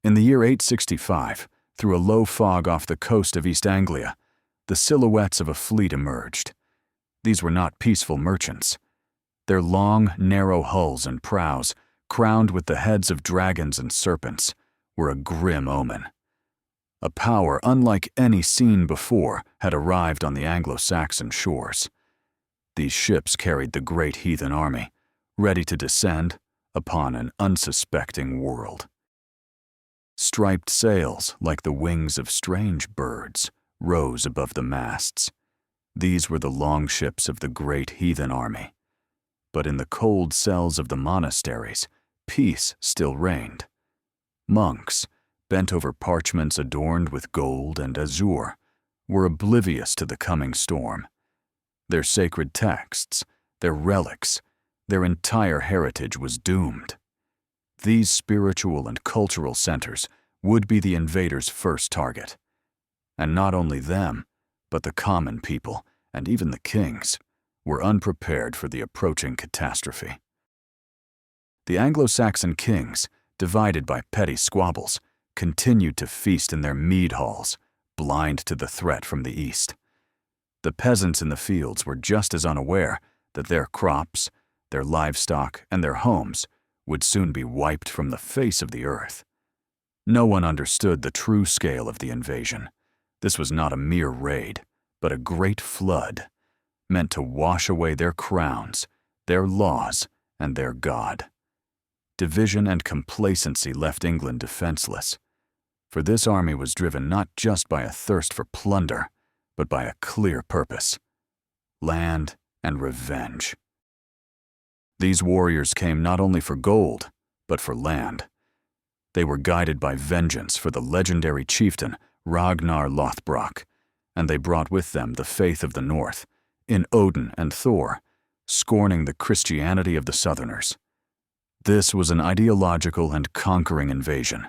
In the year 865, through a low fog off the coast of East Anglia, the silhouettes of a fleet emerged. These were not peaceful merchants. Their long, narrow hulls and prows, crowned with the heads of dragons and serpents, were a grim omen. A power unlike any seen before had arrived on the Anglo-Saxon shores. These ships carried the Great Heathen Army, ready to descend upon an unsuspecting world. Striped sails, like the wings of strange birds, rose above the masts. These were the longships of the Great Heathen Army. But in the cold cells of the monasteries, peace still reigned. Monks, bent over parchments adorned with gold and azure, were oblivious to the coming storm. Their sacred texts, their relics, their entire heritage was doomed. These spiritual and cultural centers would be the invaders' first target. And not only them, but the common people, and even the kings, were unprepared for the approaching catastrophe. The Anglo-Saxon kings, divided by petty squabbles, continued to feast in their mead halls, blind to the threat from the east. The peasants in the fields were just as unaware that their crops, their livestock, and their homes would soon be wiped from the face of the earth. No one understood the true scale of the invasion. This was not a mere raid, but a great flood, meant to wash away their crowns, their laws, and their God. Division and complacency left England defenseless, for this army was driven not just by a thirst for plunder, but by a clear purpose: land and revenge. These warriors came not only for gold, but for land. They were guided by vengeance for the legendary chieftain Ragnar Lothbrok, and they brought with them the faith of the North, in Odin and Thor, scorning the Christianity of the Southerners. This was an ideological and conquering invasion.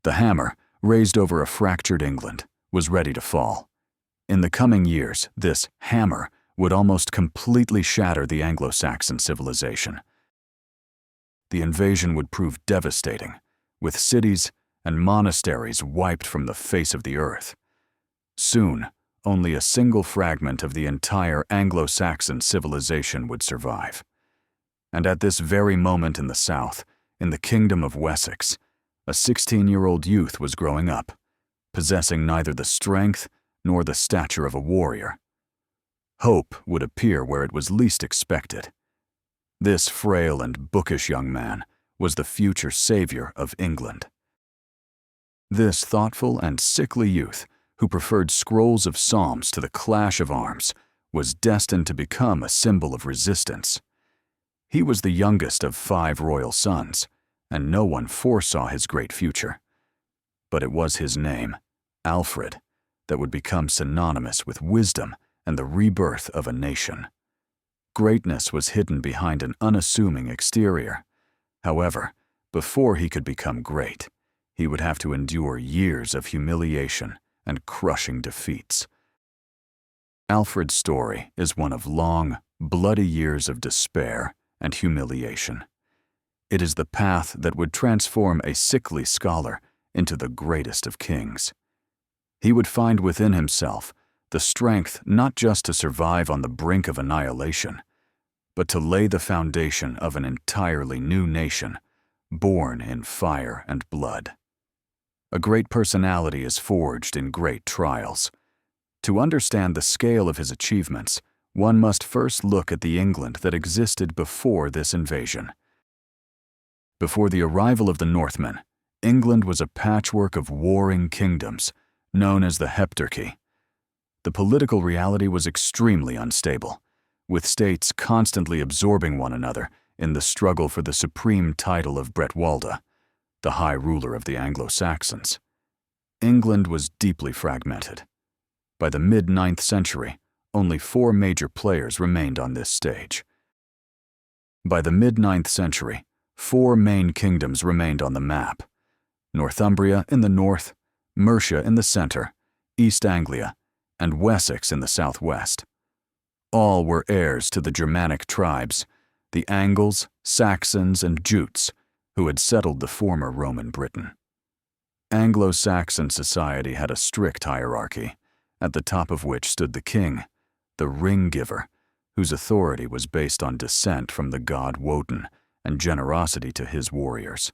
The hammer, raised over a fractured England, was ready to fall. In the coming years, this hammer would almost completely shatter the Anglo-Saxon civilization. The invasion would prove devastating, with cities and monasteries wiped from the face of the earth. Soon, only a single fragment of the entire Anglo-Saxon civilization would survive. And at this very moment in the south, in the kingdom of Wessex, a 16-year-old youth was growing up, possessing neither the strength nor the stature of a warrior. Hope would appear where it was least expected. This frail and bookish young man was the future savior of England. This thoughtful and sickly youth, who preferred scrolls of psalms to the clash of arms, was destined to become a symbol of resistance. He was the youngest of 5 royal sons, and no one foresaw his great future. But it was his name, Alfred, that would become synonymous with wisdom and the rebirth of a nation. Greatness was hidden behind an unassuming exterior. However, before he could become great, he would have to endure years of humiliation and crushing defeats. Alfred's story is one of long, bloody years of despair and humiliation. It is the path that would transform a sickly scholar into the greatest of kings. He would find within himself the strength not just to survive on the brink of annihilation, but to lay the foundation of an entirely new nation, born in fire and blood. A great personality is forged in great trials. To understand the scale of his achievements, one must first look at the England that existed before this invasion. Before the arrival of the Northmen, England was a patchwork of warring kingdoms, known as the Heptarchy. The political reality was extremely unstable, with states constantly absorbing one another in the struggle for the supreme title of Bretwalda, the high ruler of the Anglo-Saxons. England was deeply fragmented. By the mid-9th century, only 4 major players remained on this stage. By the mid-9th century, 4 main kingdoms remained on the map: Northumbria in the north, Mercia in the center, East Anglia, and Wessex in the southwest. All were heirs to the Germanic tribes, the Angles, Saxons, and Jutes, who had settled the former Roman Britain. Anglo-Saxon society had a strict hierarchy, at the top of which stood the king, the ring-giver, whose authority was based on descent from the god Woden and generosity to his warriors.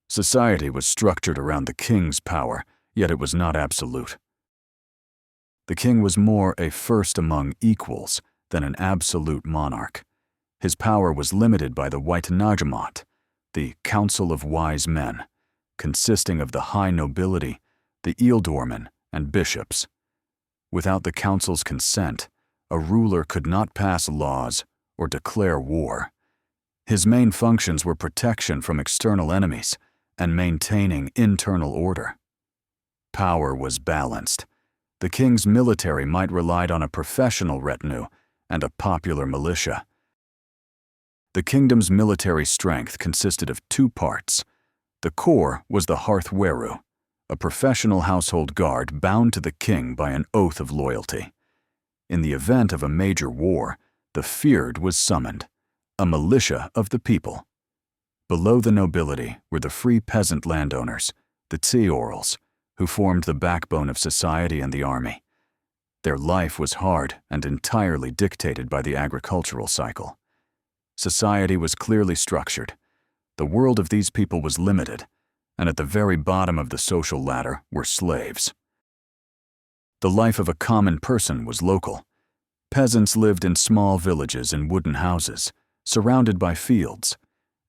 Society was structured around the king's power, yet it was not absolute. The king was more a first among equals than an absolute monarch. His power was limited by the Witenagemot, the Council of Wise Men, consisting of the high nobility, the ealdormen, and bishops. Without the council's consent, a ruler could not pass laws or declare war. His main functions were protection from external enemies and maintaining internal order. Power was balanced. The king's military might rely on a professional retinue and a popular militia. The kingdom's military strength consisted of two parts. The core was the Hearth-weru, a professional household guard bound to the king by an oath of loyalty. In the event of a major war, the fyrd was summoned, a militia of the people. Below the nobility were the free peasant landowners, the ceorls, who formed the backbone of society and the army. Their life was hard and entirely dictated by the agricultural cycle. Society was clearly structured. The world of these people was limited, and at the very bottom of the social ladder were slaves. The life of a common person was local. Peasants lived in small villages in wooden houses, surrounded by fields,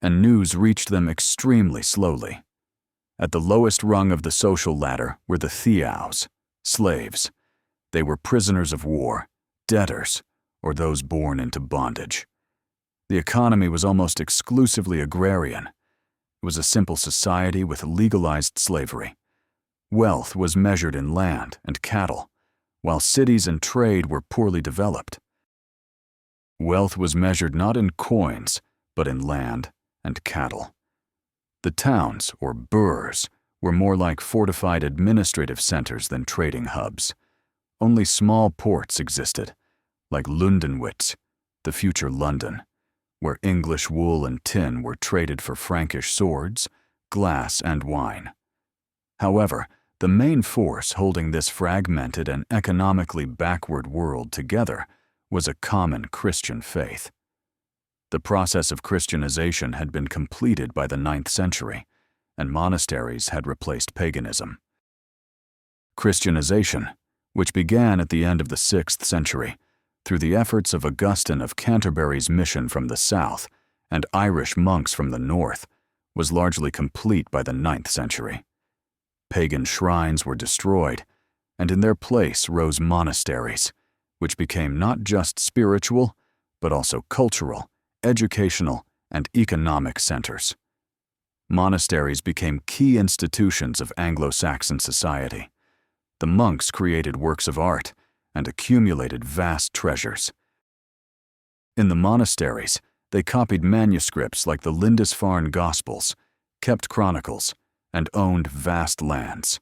and news reached them extremely slowly. At the lowest rung of the social ladder were the theows, slaves. They were prisoners of war, debtors, or those born into bondage. The economy was almost exclusively agrarian. It was a simple society with legalized slavery. Wealth was measured in land and cattle, while cities and trade were poorly developed. Wealth was measured not in coins, but in land and cattle. The towns, or burhs, were more like fortified administrative centers than trading hubs. Only small ports existed, like Lundenwitz, the future London, where English wool and tin were traded for Frankish swords, glass, and wine. However, the main force holding this fragmented and economically backward world together was a common Christian faith. The process of Christianization had been completed by the 9th century, and monasteries had replaced paganism. Christianization, which began at the end of the 6th century, through the efforts of Augustine of Canterbury's mission from the south and Irish monks from the north, was largely complete by the 9th century. Pagan shrines were destroyed, and in their place rose monasteries, which became not just spiritual, but also cultural, educational, and economic centers. Monasteries became key institutions of Anglo-Saxon society. The monks created works of art and accumulated vast treasures. In the monasteries, they copied manuscripts like the Lindisfarne Gospels, kept chronicles, and owned vast lands.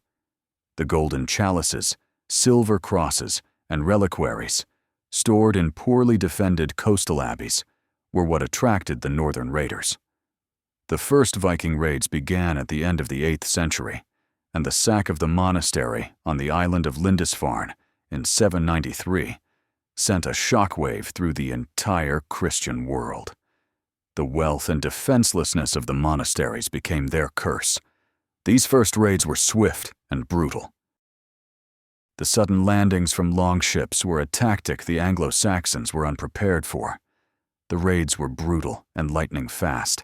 The golden chalices, silver crosses, and reliquaries, stored in poorly defended coastal abbeys, were what attracted the northern raiders. The first Viking raids began at the end of the 8th century, and the sack of the monastery on the island of Lindisfarne in 793 sent a shockwave through the entire Christian world. The wealth and defenselessness of the monasteries became their curse. These first raids were swift and brutal. The sudden landings from long ships were a tactic the Anglo-Saxons were unprepared for. The raids were brutal and lightning fast.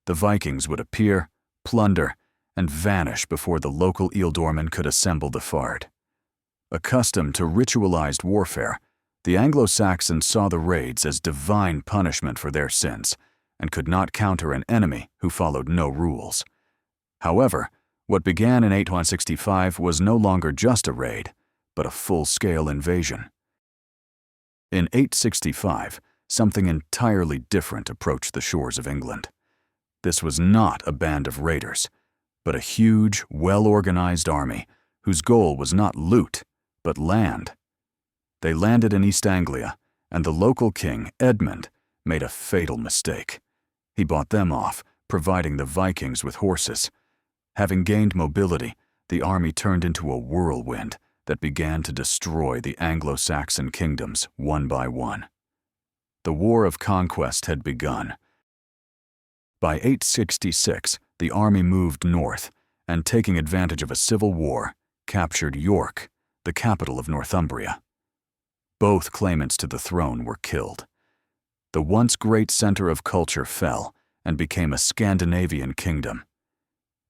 The Vikings would appear, plunder, and vanish before the local ealdormen could assemble the fyrd. Accustomed to ritualized warfare, the Anglo-Saxons saw the raids as divine punishment for their sins and could not counter an enemy who followed no rules. However, what began in 865 was no longer just a raid, but a full-scale invasion. In 865, something entirely different approached the shores of England. This was not a band of raiders, but a huge, well-organized army whose goal was not loot, but land. They landed in East Anglia, and the local king, Edmund, made a fatal mistake. He bought them off, providing the Vikings with horses. Having gained mobility, the army turned into a whirlwind that began to destroy the Anglo-Saxon kingdoms one by one. The War of Conquest had begun. By 866, the army moved north and, taking advantage of a civil war, captured York, the capital of Northumbria. Both claimants to the throne were killed. The once great center of culture fell and became a Scandinavian kingdom.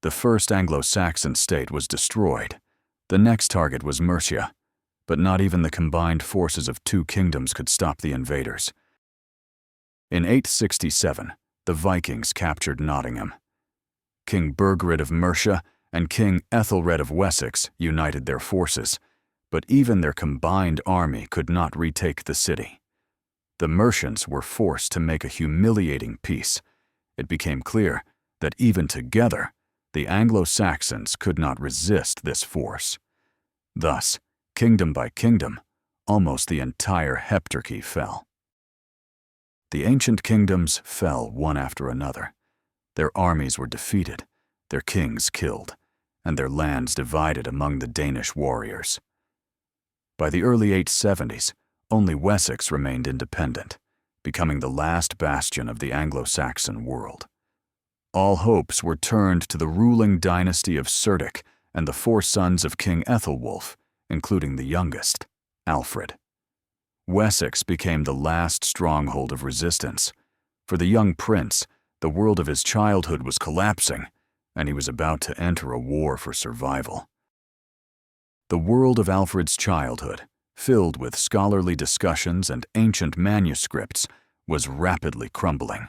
The first Anglo-Saxon state was destroyed. The next target was Mercia, but not even the combined forces of two kingdoms could stop the invaders. In 867, the Vikings captured Nottingham. King Burgred of Mercia and King Ethelred of Wessex united their forces, but even their combined army could not retake the city. The Mercians were forced to make a humiliating peace. It became clear that even together, the Anglo-Saxons could not resist this force. Thus, kingdom by kingdom, almost the entire heptarchy fell. The ancient kingdoms fell one after another. Their armies were defeated, their kings killed, and their lands divided among the Danish warriors. By the early 870s, only Wessex remained independent, becoming the last bastion of the Anglo-Saxon world. All hopes were turned to the ruling dynasty of Cerdic and the four sons of King Ethelwulf, including the youngest, Alfred. Wessex became the last stronghold of resistance. For the young prince, the world of his childhood was collapsing, and he was about to enter a war for survival. The world of Alfred's childhood, filled with scholarly discussions and ancient manuscripts, was rapidly crumbling.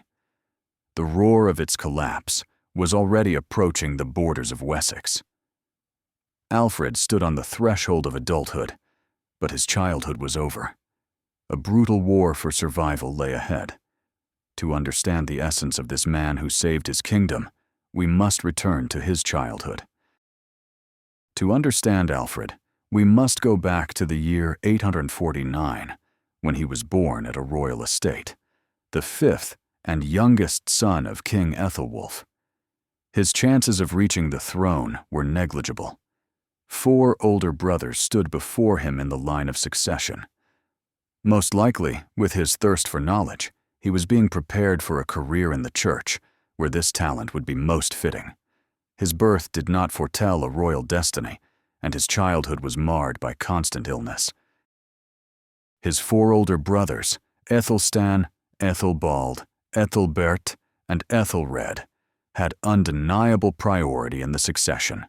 The roar of its collapse was already approaching the borders of Wessex. Alfred stood on the threshold of adulthood, but his childhood was over. A brutal war for survival lay ahead. To understand the essence of this man who saved his kingdom, we must return to his childhood. To understand Alfred, we must go back to the year 849, when he was born at a royal estate, the fifth and youngest son of King Ethelwulf. His chances of reaching the throne were negligible. 4 older brothers stood before him in the line of succession. Most likely, with his thirst for knowledge, he was being prepared for a career in the church, where this talent would be most fitting. His birth did not foretell a royal destiny, and his childhood was marred by constant illness. His 4 older brothers, Ethelstan, Ethelbald, Ethelbert, and Ethelred, had undeniable priority in the succession.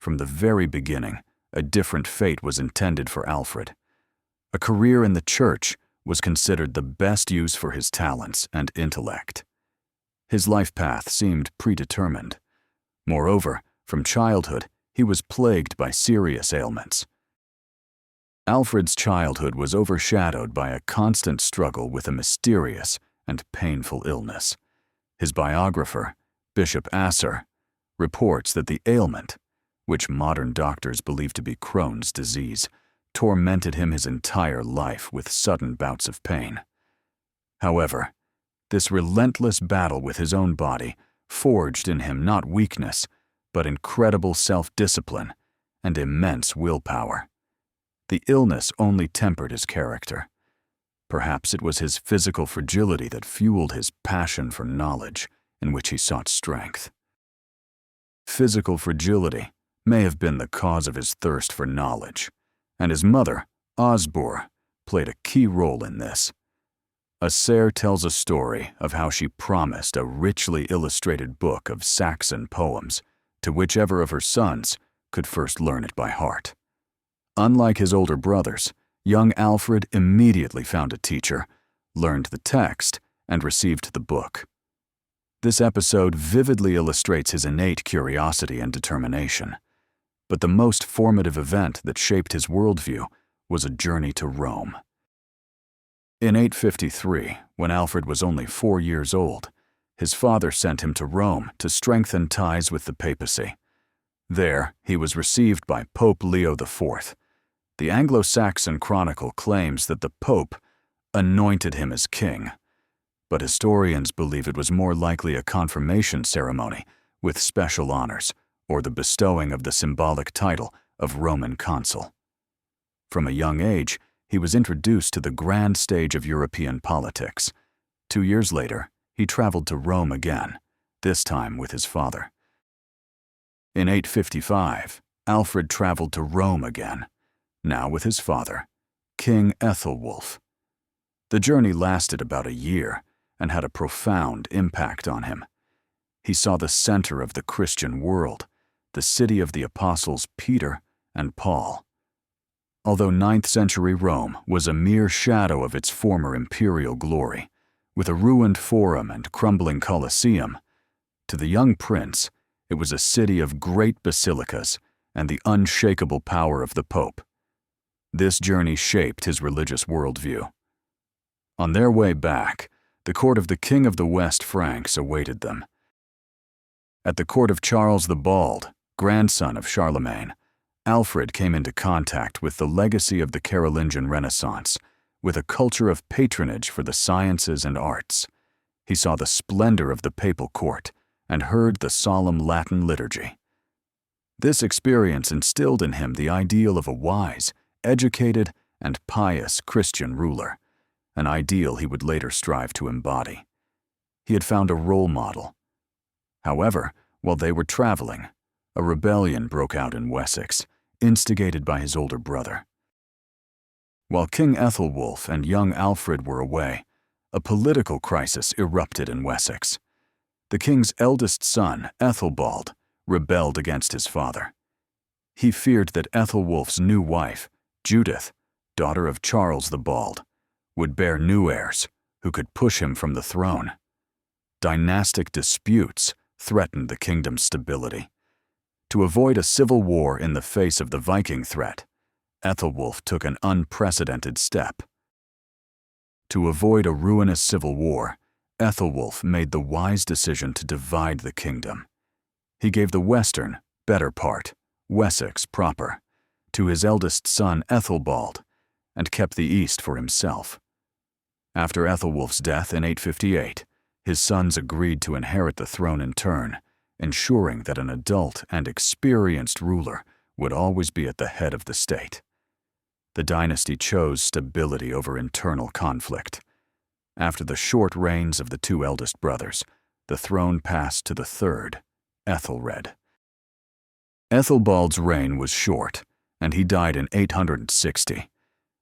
From the very beginning, a different fate was intended for Alfred. A career in the church was considered the best use for his talents and intellect. His life path seemed predetermined. Moreover, from childhood, he was plagued by serious ailments. Alfred's childhood was overshadowed by a constant struggle with a mysterious and painful illness. His biographer, Bishop Asser, reports that the ailment, which modern doctors believe to be Crohn's disease, tormented him his entire life with sudden bouts of pain. However, this relentless battle with his own body forged in him not weakness, but incredible self-discipline and immense willpower. The illness only tempered his character. Perhaps it was his physical fragility that fueled his passion for knowledge, in which he sought strength. Physical fragility may have been the cause of his thirst for knowledge, and his mother, Osburh, played a key role in this. Asser tells a story of how she promised a richly illustrated book of Saxon poems to whichever of her sons could first learn it by heart. Unlike his older brothers, young Alfred immediately found a teacher, learned the text, and received the book. This episode vividly illustrates his innate curiosity and determination. But the most formative event that shaped his worldview was a journey to Rome. In 853, when Alfred was only 4 years old, his father sent him to Rome to strengthen ties with the papacy. There, he was received by Pope Leo IV. The Anglo-Saxon Chronicle claims that the Pope anointed him as king, but historians believe it was more likely a confirmation ceremony with special honors, or the bestowing of the symbolic title of Roman consul. From a young age, he was introduced to the grand stage of European politics. 2 years later, he traveled to Rome again, this time with his father. In 855, Alfred traveled to Rome again, now with his father, King Ethelwulf. The journey lasted about a year and had a profound impact on him. He saw the center of the Christian world, the city of the apostles Peter and Paul. Although 9th century Rome was a mere shadow of its former imperial glory, with a ruined forum and crumbling Colosseum, to the young prince, it was a city of great basilicas and the unshakable power of the Pope. This journey shaped his religious worldview. On their way back, the court of the King of the West Franks awaited them. At the court of Charles the Bald, grandson of Charlemagne, Alfred came into contact with the legacy of the Carolingian Renaissance, with a culture of patronage for the sciences and arts. He saw the splendor of the papal court and heard the solemn Latin liturgy. This experience instilled in him the ideal of a wise, educated, and pious Christian ruler, an ideal he would later strive to embody. He had found a role model. However, while they were traveling, a rebellion broke out in Wessex, instigated by his older brother. While King Ethelwulf and young Alfred were away, a political crisis erupted in Wessex. The king's eldest son, Ethelbald, rebelled against his father. He feared that Ethelwulf's new wife, Judith, daughter of Charles the Bald, would bear new heirs who could push him from the throne. Dynastic disputes threatened the kingdom's stability. To avoid a civil war in the face of the Viking threat, Ethelwulf took an unprecedented step. To avoid a ruinous civil war, Ethelwulf made the wise decision to divide the kingdom. He gave the western, better part, Wessex proper, to his eldest son Ethelbald, and kept the east for himself. After Ethelwulf's death in 858, his sons agreed to inherit the throne in turn, ensuring that an adult and experienced ruler would always be at the head of the state. The dynasty chose stability over internal conflict. After the short reigns of the two eldest brothers, the throne passed to the third, Ethelred. Ethelbald's reign was short, and he died in 860.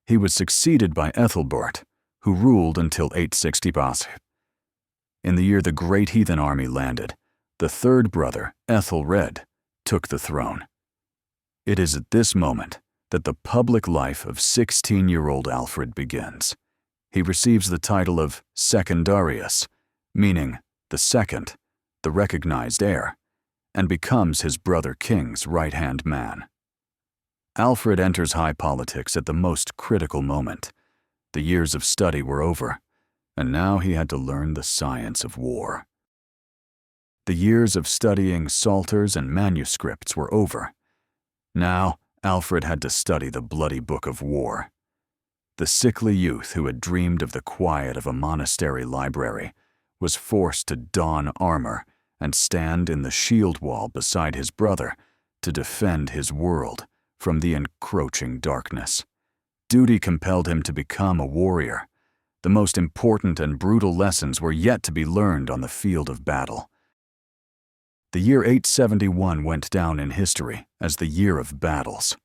He was succeeded by Ethelbert, who ruled until 860. In the year the Great Heathen Army landed, the third brother, Ethelred, took the throne. It is at this moment that the public life of 16-year-old Alfred begins. He receives the title of Secundarius, meaning the second, the recognized heir, and becomes his brother king's right-hand man. Alfred enters high politics at the most critical moment. The years of study were over, and now he had to learn the science of war. The years of studying psalters and manuscripts were over. Now, Alfred had to study the bloody book of war. The sickly youth who had dreamed of the quiet of a monastery library was forced to don armor and stand in the shield wall beside his brother to defend his world from the encroaching darkness. Duty compelled him to become a warrior. The most important and brutal lessons were yet to be learned on the field of battle. The year 871 went down in history as the year of battles.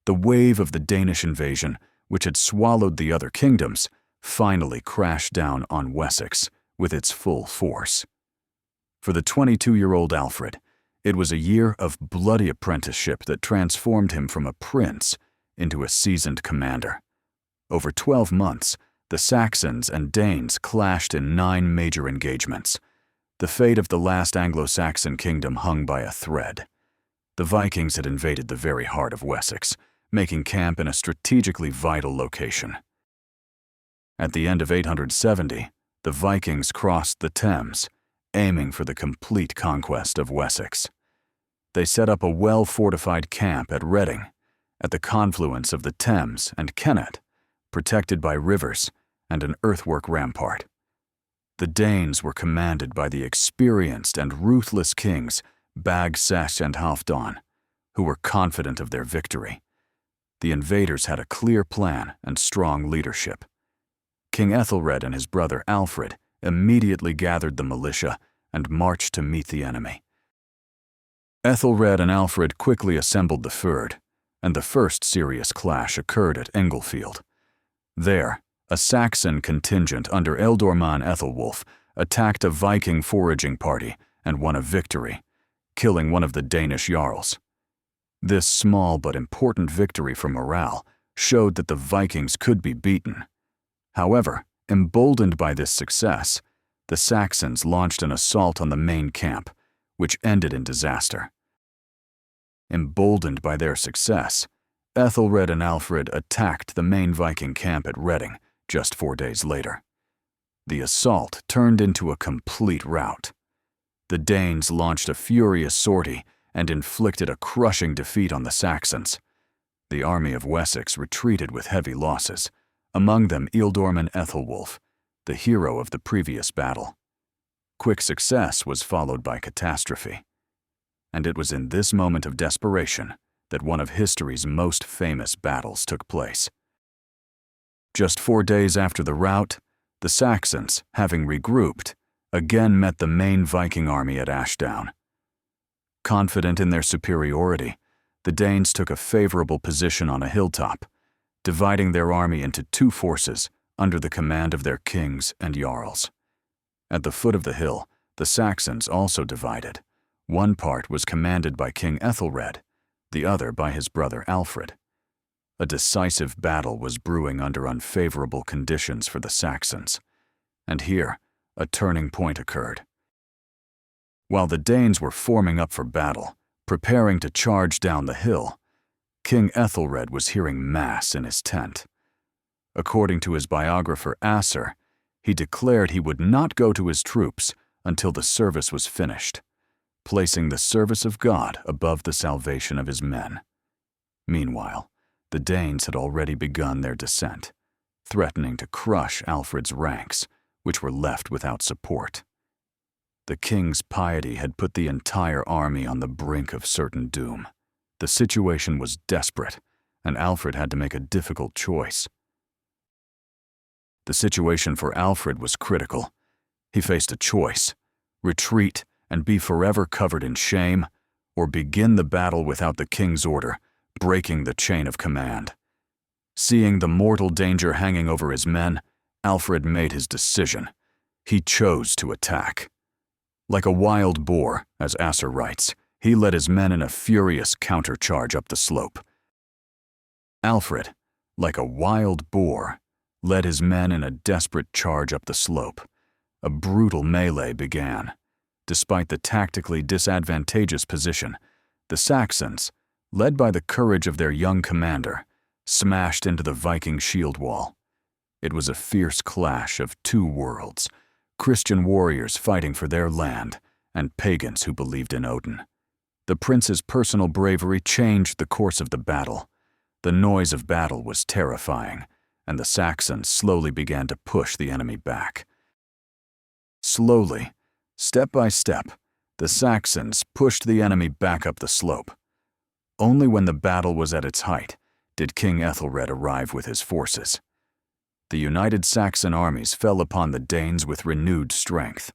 The wave of the Danish invasion, which had swallowed the other kingdoms, finally crashed down on Wessex with its full force. For the 22-year-old Alfred, it was a year of bloody apprenticeship that transformed him from a prince into a seasoned commander. Over 12 months, the Saxons and Danes clashed in 9 major engagements. The fate of the last Anglo-Saxon kingdom hung by a thread. The Vikings had invaded the very heart of Wessex, making camp in a strategically vital location. At the end of 870, the Vikings crossed the Thames, aiming for the complete conquest of Wessex. They set up a well-fortified camp at Reading, at the confluence of the Thames and Kennet, protected by rivers and an earthwork rampart. The Danes were commanded by the experienced and ruthless kings Bagses and Halfdan, who were confident of their victory. The invaders had a clear plan and strong leadership. King Ethelred and his brother Alfred immediately gathered the militia and marched to meet the enemy. Ethelred and Alfred quickly assembled the fyrd, and the first serious clash occurred at Englefield. There, a Saxon contingent under Ealdorman Ethelwulf attacked a Viking foraging party and won a victory, killing one of the Danish jarls. This small but important victory for morale showed that the Vikings could be beaten. However, emboldened by this success, the Saxons launched an assault on the main camp, which ended in disaster. Emboldened by their success, Ethelred and Alfred attacked the main Viking camp at Reading just 4 days later. The assault turned into a complete rout. The Danes launched a furious sortie and inflicted a crushing defeat on the Saxons. The army of Wessex retreated with heavy losses, among them Ealdorman Ethelwulf, the hero of the previous battle. Quick success was followed by catastrophe. And it was in this moment of desperation that one of history's most famous battles took place. Just 4 days after the rout, the Saxons, having regrouped, again met the main Viking army at Ashdown. Confident in their superiority, the Danes took a favorable position on a hilltop, dividing their army into 2 forces under the command of their kings and jarls. At the foot of the hill, the Saxons also divided. One part was commanded by King Ethelred, the other by his brother Alfred. A decisive battle was brewing under unfavorable conditions for the Saxons, and here a turning point occurred. While the Danes were forming up for battle, preparing to charge down the hill, King Ethelred was hearing mass in his tent. According to his biographer Asser, he declared he would not go to his troops until the service was finished, placing the service of God above the salvation of his men. Meanwhile, the Danes had already begun their descent, threatening to crush Alfred's ranks, which were left without support. The king's piety had put the entire army on the brink of certain doom. The situation was desperate, and Alfred had to make a difficult choice. The situation for Alfred was critical. He faced a choice: retreat and be forever covered in shame, or begin the battle without the king's order, breaking the chain of command. Seeing the mortal danger hanging over his men, Alfred made his decision. He chose to attack. Like a wild boar, as Asser writes, he led his men in a furious countercharge up the slope. Alfred, like a wild boar, led his men in a desperate charge up the slope. A brutal melee began. Despite the tactically disadvantageous position, the Saxons, led by the courage of their young commander, smashed into the Viking shield wall. It was a fierce clash of 2 worlds, Christian warriors fighting for their land and pagans who believed in Odin. The prince's personal bravery changed the course of the battle. The noise of battle was terrifying, and the Saxons slowly began to push the enemy back. Slowly, step by step, the Saxons pushed the enemy back up the slope. Only when the battle was at its height did King Ethelred arrive with his forces. The united Saxon armies fell upon the Danes with renewed strength.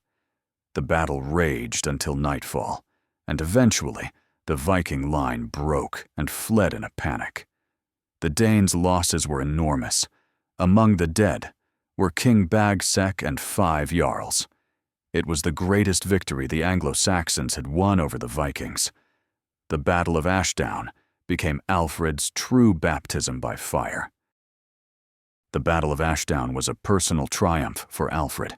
The battle raged until nightfall, and eventually the Viking line broke and fled in a panic. The Danes' losses were enormous. Among the dead were King Bagsec and 5 jarls. It was the greatest victory the Anglo-Saxons had won over the Vikings. The Battle of Ashdown became Alfred's true baptism by fire. The Battle of Ashdown was a personal triumph for Alfred.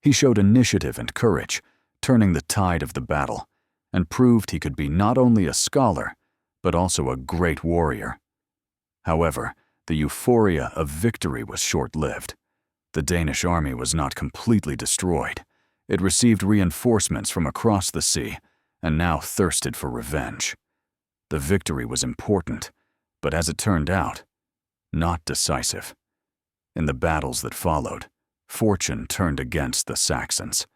He showed initiative and courage, turning the tide of the battle, and proved he could be not only a scholar, but also a great warrior. However, the euphoria of victory was short-lived. The Danish army was not completely destroyed. It received reinforcements from across the sea, and now thirsted for revenge. The victory was important, but as it turned out, not decisive. In the battles that followed, fortune turned against the Saxons.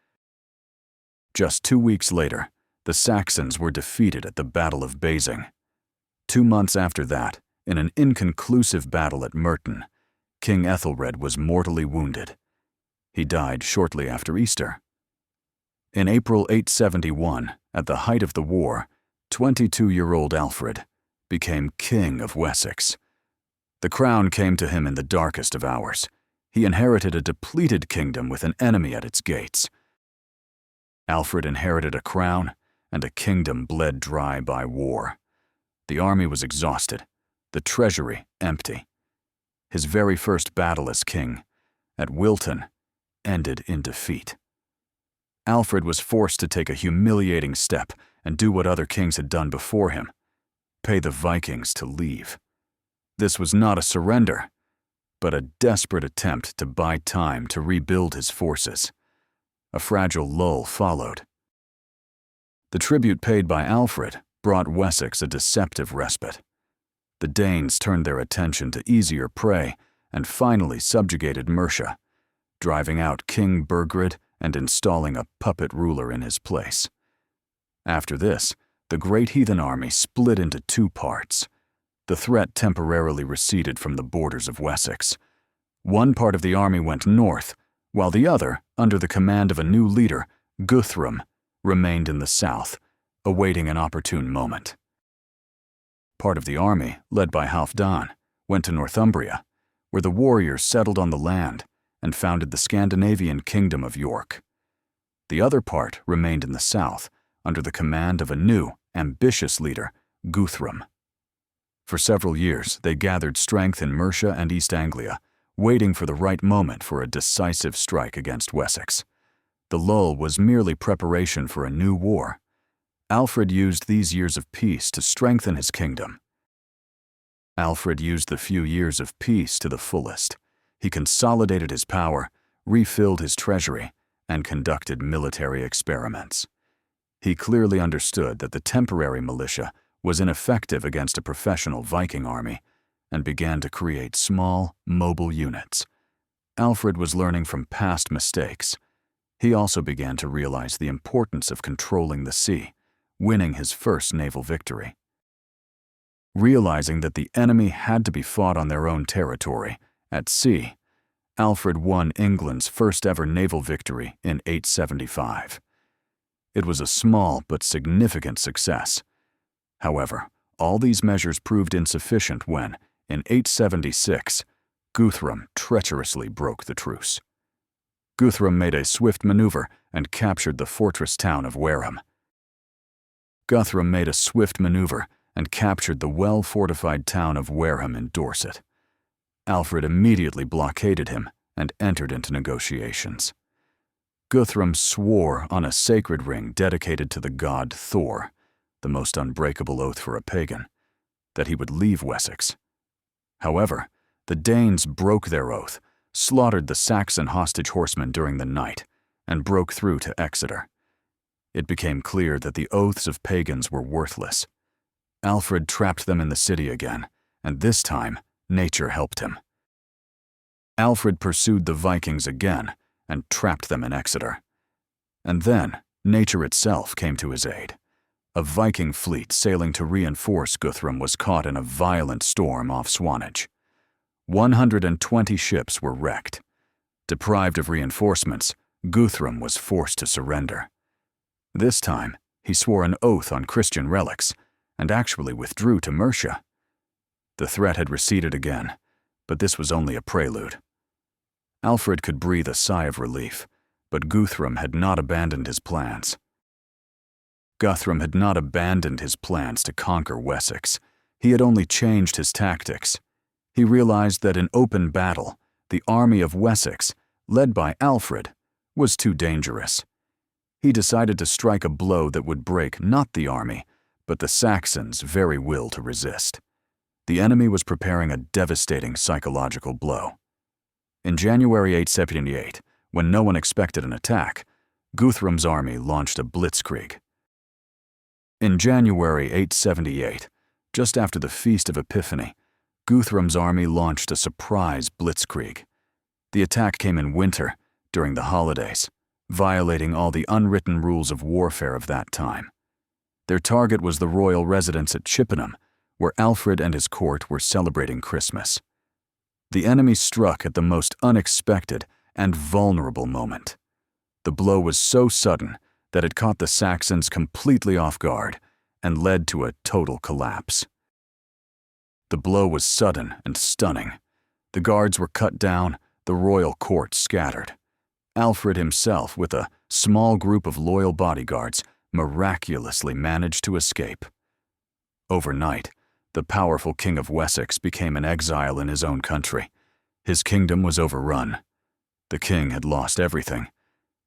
Just 2 weeks later, the Saxons were defeated at the Battle of Basing. 2 months after that, in an inconclusive battle at Merton, King Ethelred was mortally wounded. He died shortly after Easter. In April 871, at the height of the war, 22-year-old Alfred became King of Wessex. The crown came to him in the darkest of hours. He inherited a depleted kingdom with an enemy at its gates. Alfred inherited a crown and a kingdom bled dry by war. The army was exhausted, the treasury empty. His very first battle as king, at Wilton, ended in defeat. Alfred was forced to take a humiliating step and do what other kings had done before him: pay the Vikings to leave. This was not a surrender, but a desperate attempt to buy time to rebuild his forces. A fragile lull followed. The tribute paid by Alfred brought Wessex a deceptive respite. The Danes turned their attention to easier prey and finally subjugated Mercia, driving out King Burgred and installing a puppet ruler in his place. After this, the Great Heathen Army split into 2 parts. The threat temporarily receded from the borders of Wessex. One part of the army went north, while the other, under the command of a new leader, Guthrum, remained in the south, awaiting an opportune moment. Part of the army, led by Halfdan, went to Northumbria, where the warriors settled on the land and founded the Scandinavian Kingdom of York. The other part remained in the south, under the command of a new, ambitious leader, Guthrum. For several years, they gathered strength in Mercia and East Anglia, waiting for the right moment for a decisive strike against Wessex. The lull was merely preparation for a new war. Alfred used these years of peace to strengthen his kingdom. Alfred used the few years of peace to the fullest. He consolidated his power, refilled his treasury, and conducted military experiments. He clearly understood that the temporary militia was ineffective against a professional Viking army and began to create small, mobile units. Alfred was learning from past mistakes. He also began to realize the importance of controlling the sea, winning his first naval victory. Realizing that the enemy had to be fought on their own territory, at sea, Alfred won England's first ever naval victory in 875. It was a small but significant success. However, all these measures proved insufficient when, in 876, Guthrum treacherously broke the truce. Guthrum made a swift maneuver and captured the fortress town of Wareham. Guthrum made a swift maneuver and captured the well-fortified town of Wareham in Dorset. Alfred immediately blockaded him and entered into negotiations. Guthrum swore on a sacred ring dedicated to the god Thor, the most unbreakable oath for a pagan, that he would leave Wessex. However, the Danes broke their oath, slaughtered the Saxon hostage horsemen during the night, and broke through to Exeter. It became clear that the oaths of pagans were worthless. Alfred trapped them in the city again, and this time, nature helped him. Alfred pursued the Vikings again and trapped them in Exeter. And then, nature itself came to his aid. A Viking fleet sailing to reinforce Guthrum was caught in a violent storm off Swanage. 120 ships were wrecked. Deprived of reinforcements, Guthrum was forced to surrender. This time, he swore an oath on Christian relics and actually withdrew to Mercia. The threat had receded again, but this was only a prelude. Alfred could breathe a sigh of relief, but Guthrum had not abandoned his plans. Guthrum had not abandoned his plans to conquer Wessex. He had only changed his tactics. He realized that in open battle, the army of Wessex, led by Alfred, was too dangerous. He decided to strike a blow that would break not the army, but the Saxons' very will to resist. The enemy was preparing a devastating psychological blow. In January 878, when no one expected an attack, Guthrum's army launched a blitzkrieg. In January 878, just after the Feast of Epiphany, Guthrum's army launched a surprise blitzkrieg. The attack came in winter, during the holidays, violating all the unwritten rules of warfare of that time. Their target was the royal residence at Chippenham, where Alfred and his court were celebrating Christmas. The enemy struck at the most unexpected and vulnerable moment. The blow was so sudden that it caught the Saxons completely off guard and led to a total collapse. The blow was sudden and stunning. The guards were cut down, the royal court scattered. Alfred himself, with a small group of loyal bodyguards, miraculously managed to escape. Overnight, the powerful King of Wessex became an exile in his own country. His kingdom was overrun. The king had lost everything.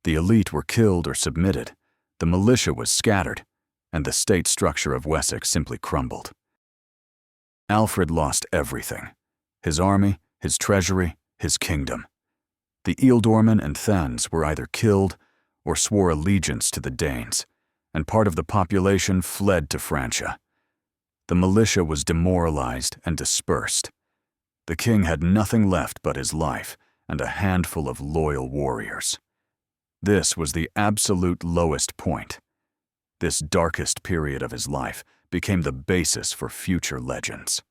The elite were killed or submitted, the militia was scattered, and the state structure of Wessex simply crumbled. Alfred lost everything: his army, his treasury, his kingdom. The Ealdormen and Thegns were either killed or swore allegiance to the Danes, and part of the population fled to Francia. The militia was demoralized and dispersed. The king had nothing left but his life and a handful of loyal warriors. This was the absolute lowest point. This darkest period of his life became the basis for future legends.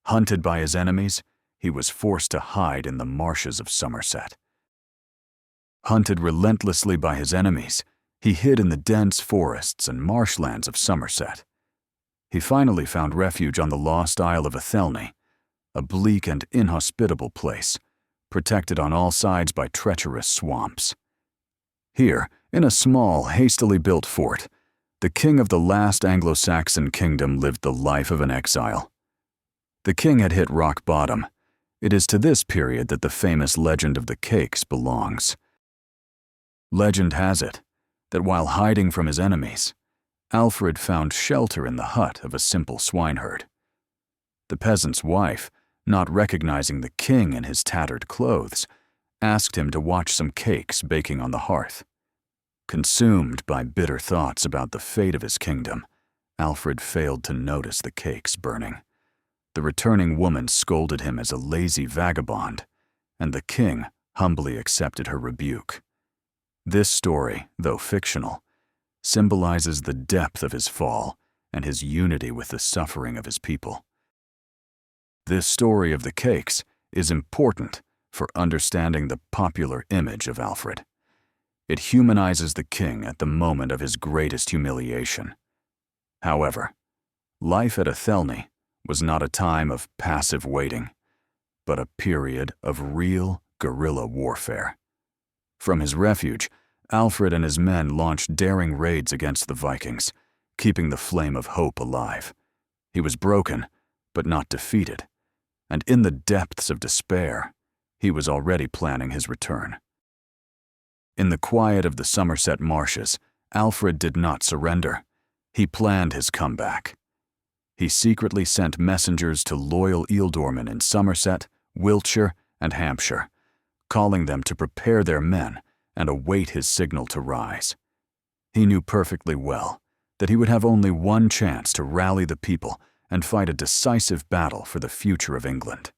Hunted by his enemies, he was forced to hide in the marshes of Somerset. Hunted relentlessly by his enemies, he hid in the dense forests and marshlands of Somerset. He finally found refuge on the lost Isle of Athelney, a bleak and inhospitable place, protected on all sides by treacherous swamps. Here, in a small, hastily built fort, the king of the last Anglo-Saxon kingdom lived the life of an exile. The king had hit rock bottom. It is to this period that the famous legend of the cakes belongs. Legend has it that while hiding from his enemies, Alfred found shelter in the hut of a simple swineherd. The peasant's wife, not recognizing the king in his tattered clothes, asked him to watch some cakes baking on the hearth. Consumed by bitter thoughts about the fate of his kingdom, Alfred failed to notice the cakes burning. The returning woman scolded him as a lazy vagabond, and the king humbly accepted her rebuke. This story, though fictional, symbolizes the depth of his fall and his unity with the suffering of his people. This story of the cakes is important for understanding the popular image of Alfred. It humanizes the king at the moment of his greatest humiliation. However, life at Athelney was not a time of passive waiting, but a period of real guerrilla warfare. From his refuge, Alfred and his men launched daring raids against the Vikings, keeping the flame of hope alive. He was broken, but not defeated, and in the depths of despair, he was already planning his return. In the quiet of the Somerset marshes, Alfred did not surrender. He planned his comeback. He secretly sent messengers to loyal Ealdormen in Somerset, Wiltshire, and Hampshire, calling them to prepare their men and await his signal to rise. He knew perfectly well that he would have only one chance to rally the people and fight a decisive battle for the future of England.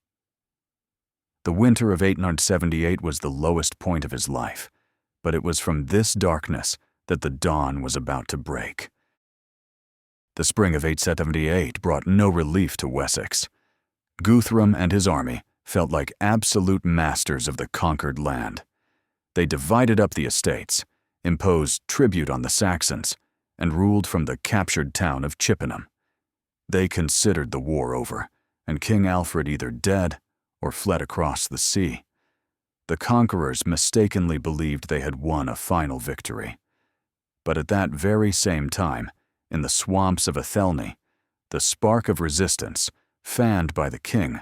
The winter of 878 was the lowest point of his life, but it was from this darkness that the dawn was about to break. The spring of 878 brought no relief to Wessex. Guthrum and his army felt like absolute masters of the conquered land. They divided up the estates, imposed tribute on the Saxons, and ruled from the captured town of Chippenham. They considered the war over, and King Alfred either dead or fled across the sea. The conquerors mistakenly believed they had won a final victory. But at that very same time, in the swamps of Athelney, the spark of resistance, fanned by the king,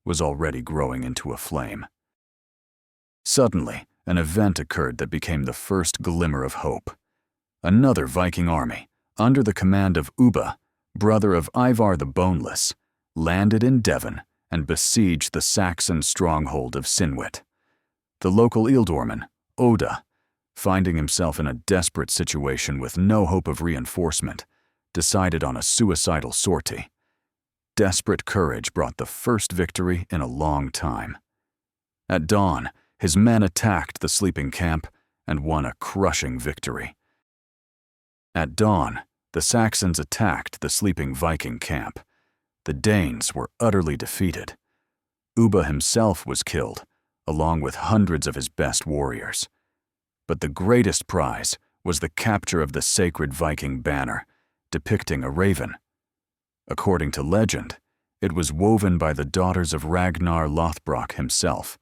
was already growing into a flame. Suddenly, an event occurred that became the first glimmer of hope. Another Viking army, under the command of Ubba, brother of Ivar the Boneless, landed in Devon and besieged the Saxon stronghold of Sinwit. The local Ealdorman, Oda, finding himself in a desperate situation with no hope of reinforcement, decided on a suicidal sortie. Desperate courage brought the first victory in a long time. At dawn, his men attacked the sleeping camp and won a crushing victory. At dawn, The Saxons attacked the sleeping Viking camp. The Danes were utterly defeated. Ubba himself was killed, along with hundreds of his best warriors. But the greatest prize was the capture of the sacred Viking banner, depicting a raven. According to legend, it was woven by the daughters of Ragnar Lothbrok himself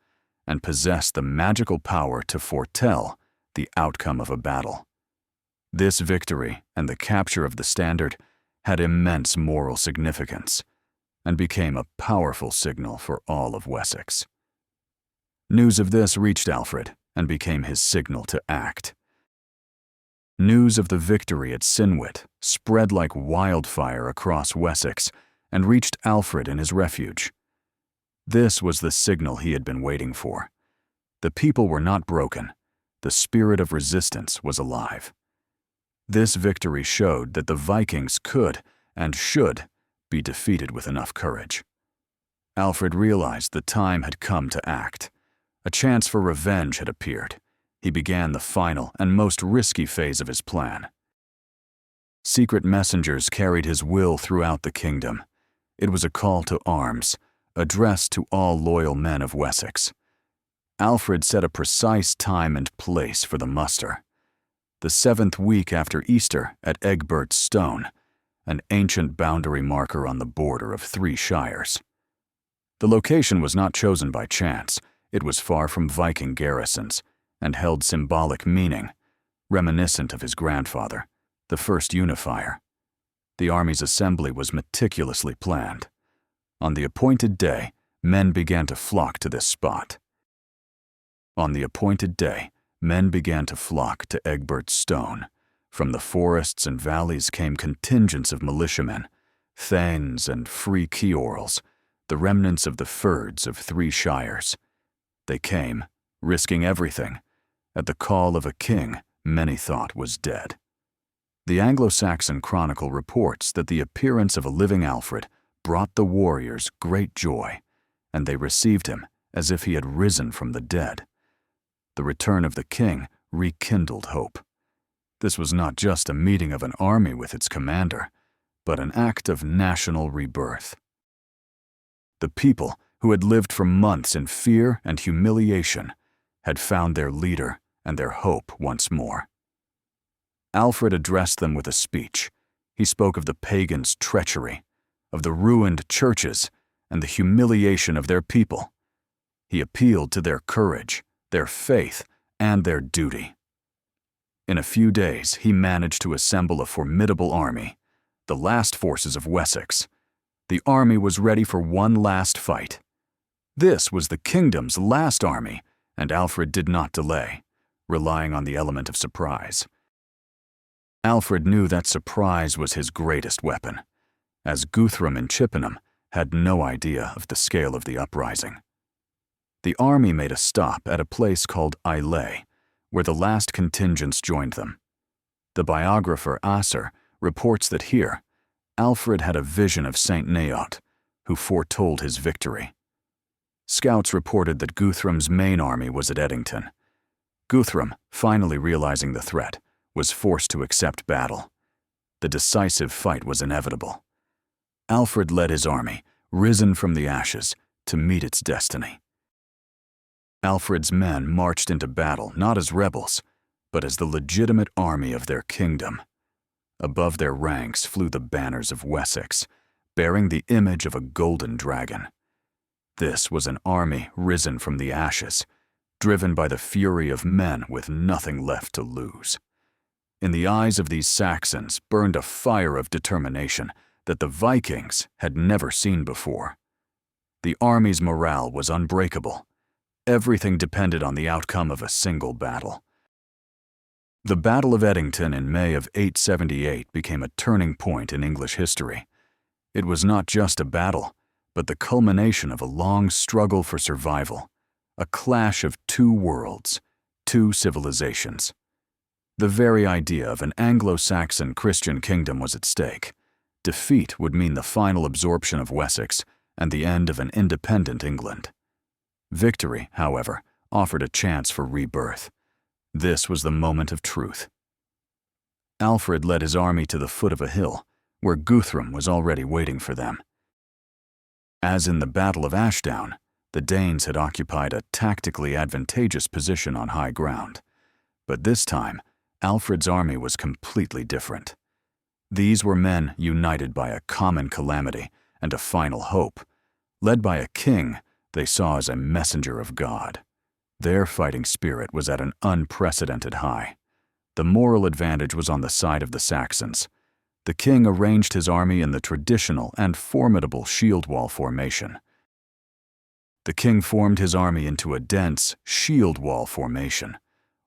and possessed the magical power to foretell the outcome of a battle. This victory and the capture of the standard had immense moral significance and became a powerful signal for all of Wessex. News of this reached Alfred and became his signal to act. News of the victory at Sinwit spread like wildfire across Wessex and reached Alfred in his refuge. This was the signal he had been waiting for. The people were not broken. The spirit of resistance was alive. This victory showed that the Vikings could and should be defeated with enough courage. Alfred realized the time had come to act. A chance for revenge had appeared. He began the final and most risky phase of his plan. Secret messengers carried his will throughout the kingdom. It was a call to arms, addressed to all loyal men of Wessex. Alfred set a precise time and place for the muster. The 7th week after Easter at Egbert's Stone, an ancient boundary marker on the border of 3 shires. The location was not chosen by chance. It was far from Viking garrisons and held symbolic meaning, reminiscent of his grandfather, the first unifier. The army's assembly was meticulously planned. On the appointed day, men began to flock to this spot. On the appointed day, men began to flock to Egbert's Stone. From the forests and valleys came contingents of militiamen, thanes and free Keorls, the remnants of the Fyrds of 3 shires. They came, risking everything, at the call of a king many thought was dead. The Anglo-Saxon Chronicle reports that the appearance of a living Alfred brought the warriors great joy, and they received him as if he had risen from the dead. The return of the king rekindled hope. This was not just a meeting of an army with its commander, but an act of national rebirth. The people, who had lived for months in fear and humiliation, had found their leader and their hope once more. Alfred addressed them with a speech. He spoke of the pagans' treachery, of the ruined churches, and the humiliation of their people. He appealed to their courage, their faith, and their duty. In a few days, he managed to assemble a formidable army, the last forces of Wessex. The army was ready for one last fight. This was the kingdom's last army, and Alfred did not delay, relying on the element of surprise. Alfred knew that surprise was his greatest weapon, as Guthrum in Chippenham had no idea of the scale of the uprising. The army made a stop at a place called Islay, where the last contingents joined them. The biographer Asser reports that here, Alfred had a vision of Saint Neot, who foretold his victory. Scouts reported that Guthrum's main army was at Edington. Guthrum, finally realizing the threat, was forced to accept battle. The decisive fight was inevitable. Alfred led his army, risen from the ashes, to meet its destiny. Alfred's men marched into battle not as rebels, but as the legitimate army of their kingdom. Above their ranks flew the banners of Wessex, bearing the image of a golden dragon. This was an army risen from the ashes, driven by the fury of men with nothing left to lose. In the eyes of these Saxons burned a fire of determination that the Vikings had never seen before. The army's morale was unbreakable. Everything depended on the outcome of a single battle. The Battle of Edington in May of 878 became a turning point in English history. It was not just a battle, but the culmination of a long struggle for survival, a clash of 2 worlds, 2 civilizations. The very idea of an Anglo-Saxon Christian kingdom was at stake. Defeat would mean the final absorption of Wessex and the end of an independent England. Victory, however, offered a chance for rebirth. This was the moment of truth. Alfred led his army to the foot of a hill, where Guthrum was already waiting for them. As in the Battle of Ashdown, the Danes had occupied a tactically advantageous position on high ground. But this time, Alfred's army was completely different. These were men united by a common calamity and a final hope. Led by a king they saw as a messenger of God. Their fighting spirit was at an unprecedented high. The moral advantage was on the side of the Saxons. The king arranged his army in the traditional and formidable shield wall formation. The king formed his army into a dense shield wall formation.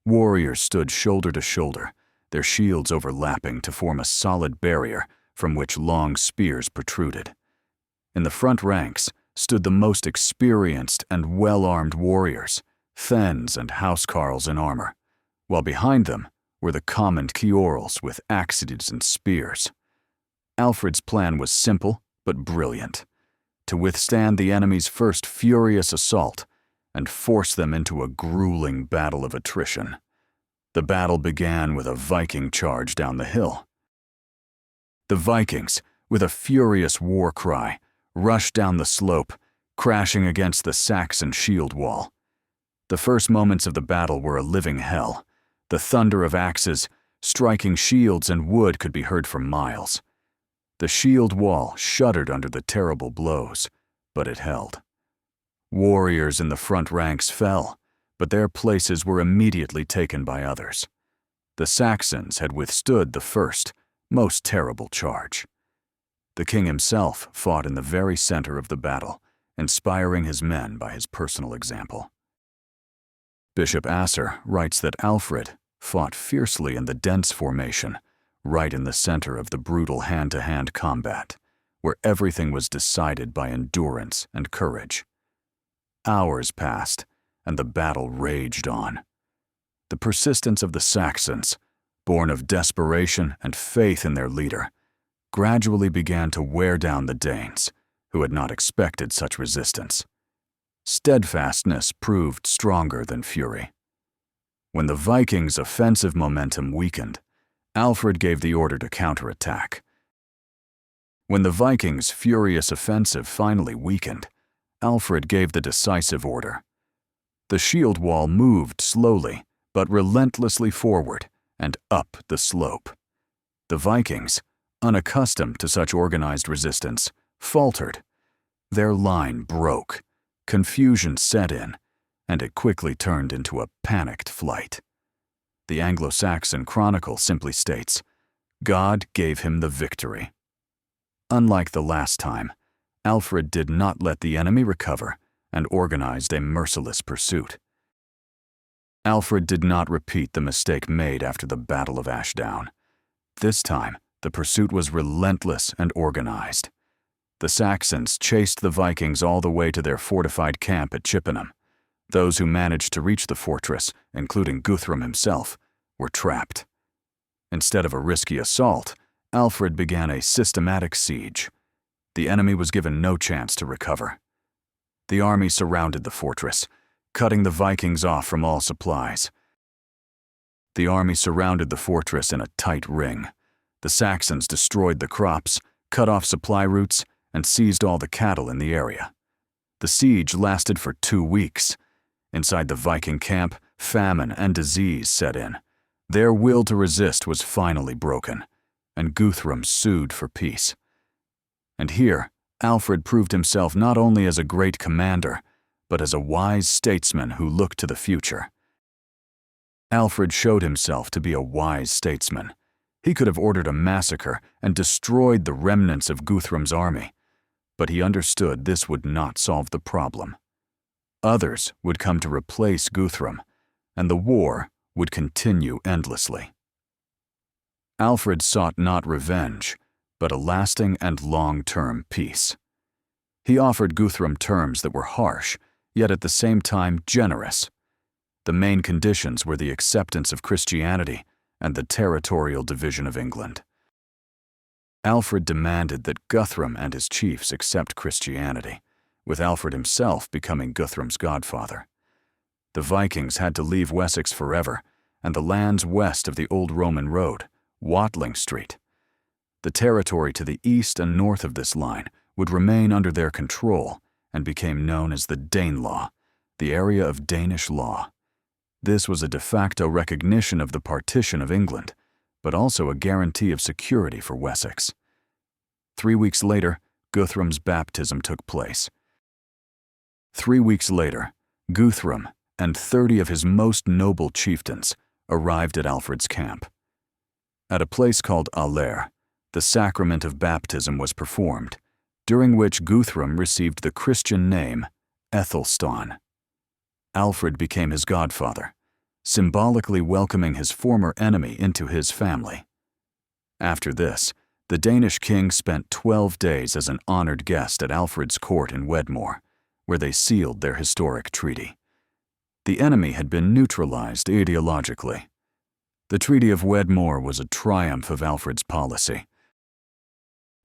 Warriors stood shoulder to shoulder, their shields overlapping to form a solid barrier from which long spears protruded. In the front ranks stood the most experienced and well-armed warriors, thegns and housecarls in armor, while behind them were the common ceorls with axes and spears. Alfred's plan was simple but brilliant: to withstand the enemy's first furious assault and force them into a grueling battle of attrition. The battle began with a Viking charge down the hill. The Vikings, with a furious war cry, rushed down the slope, crashing against the Saxon shield wall. The first moments of the battle were a living hell. The thunder of axes, striking shields and wood could be heard for miles. The shield wall shuddered under the terrible blows, but it held. Warriors in the front ranks fell, but their places were immediately taken by others. The Saxons had withstood the first, most terrible charge. The king himself fought in the very center of the battle, inspiring his men by his personal example. Bishop Asser writes that Alfred fought fiercely in the dense formation, right in the center of the brutal hand-to-hand combat, where everything was decided by endurance and courage. Hours passed, and the battle raged on. The persistence of the Saxons, born of desperation and faith in their leader, gradually began to wear down the Danes, who had not expected such resistance. Steadfastness proved stronger than fury. When the Vikings' offensive momentum weakened, Alfred gave the order to counterattack. When the Vikings' furious offensive finally weakened, Alfred gave the decisive order. The shield wall moved slowly, but relentlessly forward and up the slope. The Vikings, unaccustomed to such organized resistance, faltered. Their line broke, confusion set in, and it quickly turned into a panicked flight. The Anglo-Saxon Chronicle simply states, "God gave him the victory." Unlike the last time, Alfred did not let the enemy recover and organized a merciless pursuit. Alfred did not repeat the mistake made after the Battle of Ashdown. This time, the pursuit was relentless and organized. The Saxons chased the Vikings all the way to their fortified camp at Chippenham. Those who managed to reach the fortress, including Guthrum himself, were trapped. Instead of a risky assault, Alfred began a systematic siege. The enemy was given no chance to recover. The army surrounded the fortress, cutting the Vikings off from all supplies. The army surrounded the fortress in a tight ring. The Saxons destroyed the crops, cut off supply routes, and seized all the cattle in the area. The siege lasted for 2 weeks. Inside the Viking camp, famine and disease set in. Their will to resist was finally broken, and Guthrum sued for peace. And here, Alfred proved himself not only as a great commander, but as a wise statesman who looked to the future. Alfred showed himself to be a wise statesman. He could have ordered a massacre and destroyed the remnants of Guthrum's army, but he understood this would not solve the problem. Others would come to replace Guthrum, and the war would continue endlessly. Alfred sought not revenge, but a lasting and long-term peace. He offered Guthrum terms that were harsh, yet at the same time generous. The main conditions were the acceptance of Christianity and the territorial division of England. Alfred demanded that Guthrum and his chiefs accept Christianity, with Alfred himself becoming Guthrum's godfather. The Vikings had to leave Wessex forever, and the lands west of the old Roman road Watling Street. The territory to the east and north of this line would remain under their control and became known as the Danelaw, the area of Danish law. This was a de facto recognition of the partition of England, but also a guarantee of security for Wessex. 3 weeks later, Guthrum's baptism took place. 3 weeks later, Guthrum and 30 of his most noble chieftains arrived at Alfred's camp. At a place called Aller, the sacrament of baptism was performed, during which Guthrum received the Christian name Ethelstan. Alfred became his godfather, symbolically welcoming his former enemy into his family. After this, the Danish king spent 12 days as an honored guest at Alfred's court in Wedmore, where they sealed their historic treaty. The enemy had been neutralized ideologically. The Treaty of Wedmore was a triumph of Alfred's policy.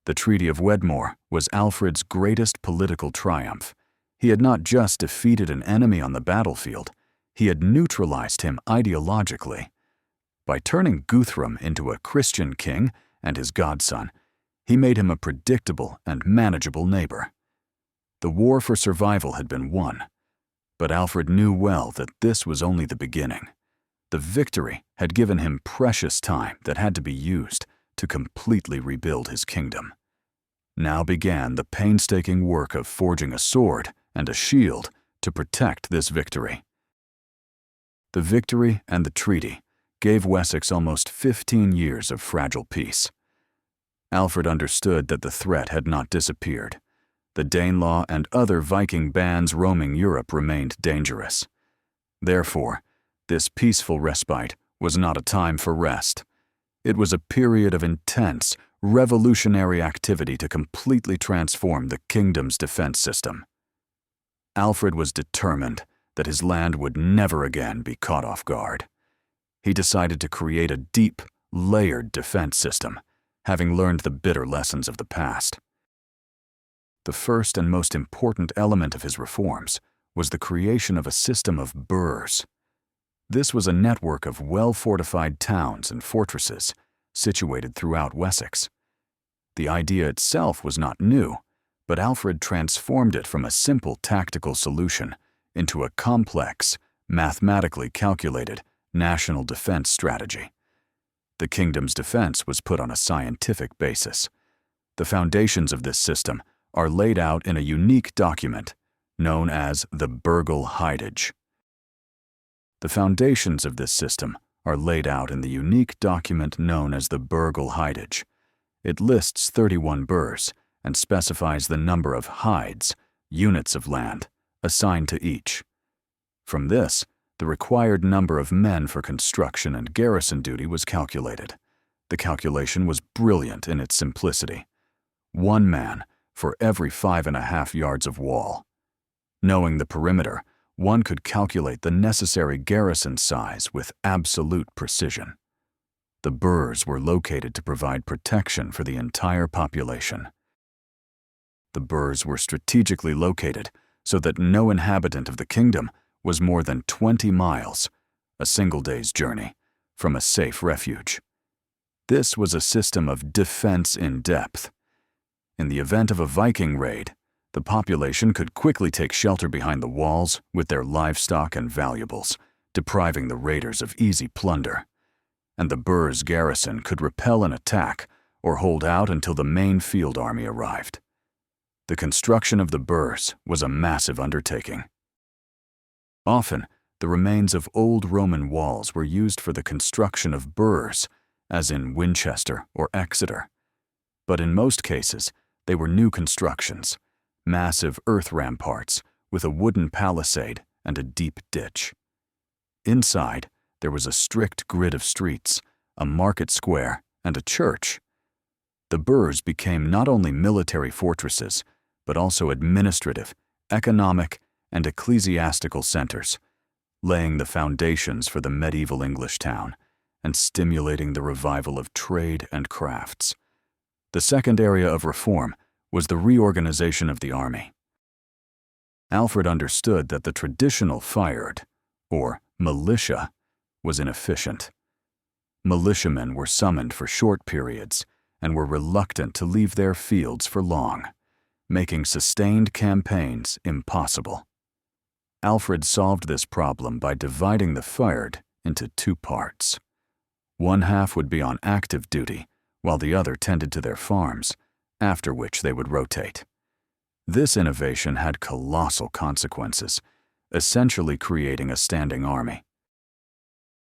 The Treaty of Wedmore was Alfred's greatest political triumph. He had not just defeated an enemy on the battlefield, he had neutralized him ideologically. By turning Guthrum into a Christian king and his godson, he made him a predictable and manageable neighbor. The war for survival had been won, but Alfred knew well that this was only the beginning. The victory had given him precious time that had to be used to completely rebuild his kingdom. Now began the painstaking work of forging a sword and a shield to protect this victory. The victory and the treaty gave Wessex almost 15 years of fragile peace. Alfred understood that the threat had not disappeared. The Danelaw and other Viking bands roaming Europe remained dangerous. Therefore, this peaceful respite was not a time for rest. It was a period of intense, revolutionary activity to completely transform the kingdom's defense system. Alfred was determined that his land would never again be caught off guard. He decided to create a deep, layered defense system, having learned the bitter lessons of the past. The first and most important element of his reforms was the creation of a system of burhs. This was a network of well-fortified towns and fortresses situated throughout Wessex. The idea itself was not new, but Alfred transformed it from a simple tactical solution into a complex, mathematically calculated national defense strategy. The kingdom's defense was put on a scientific basis. The foundations of this system are laid out in a unique document known as the Burgle Heidage. The foundations of this system are laid out in the unique document known as the Burgle Heidage. It lists 31 burhs and specifies the number of hides, units of land, assigned to each. From this, the required number of men for construction and garrison duty was calculated. The calculation was brilliant in its simplicity. 1 man for every 5.5 yards of wall. Knowing the perimeter, one could calculate the necessary garrison size with absolute precision. The burhs were located to provide protection for the entire population. The burhs were strategically located so that no inhabitant of the kingdom was more than 20 miles, a single day's journey, from a safe refuge. This was a system of defense in depth. In the event of a Viking raid, the population could quickly take shelter behind the walls with their livestock and valuables, depriving the raiders of easy plunder. And the burh's garrison could repel an attack or hold out until the main field army arrived. The construction of the burhs was a massive undertaking. Often, the remains of old Roman walls were used for the construction of burhs, as in Winchester or Exeter. But in most cases, they were new constructions, massive earth ramparts with a wooden palisade and a deep ditch. Inside, there was a strict grid of streets, a market square, and a church. The burhs became not only military fortresses, but also administrative, economic, and ecclesiastical centers, laying the foundations for the medieval English town and stimulating the revival of trade and crafts. The second area of reform was the reorganization of the army. Alfred understood that the traditional fyrd, or militia, was inefficient. Militiamen were summoned for short periods and were reluctant to leave their fields for long, making sustained campaigns impossible. Alfred solved this problem by dividing the fyrd into two parts. One half would be on active duty, while the other tended to their farms, after which they would rotate. This innovation had colossal consequences, essentially creating a standing army.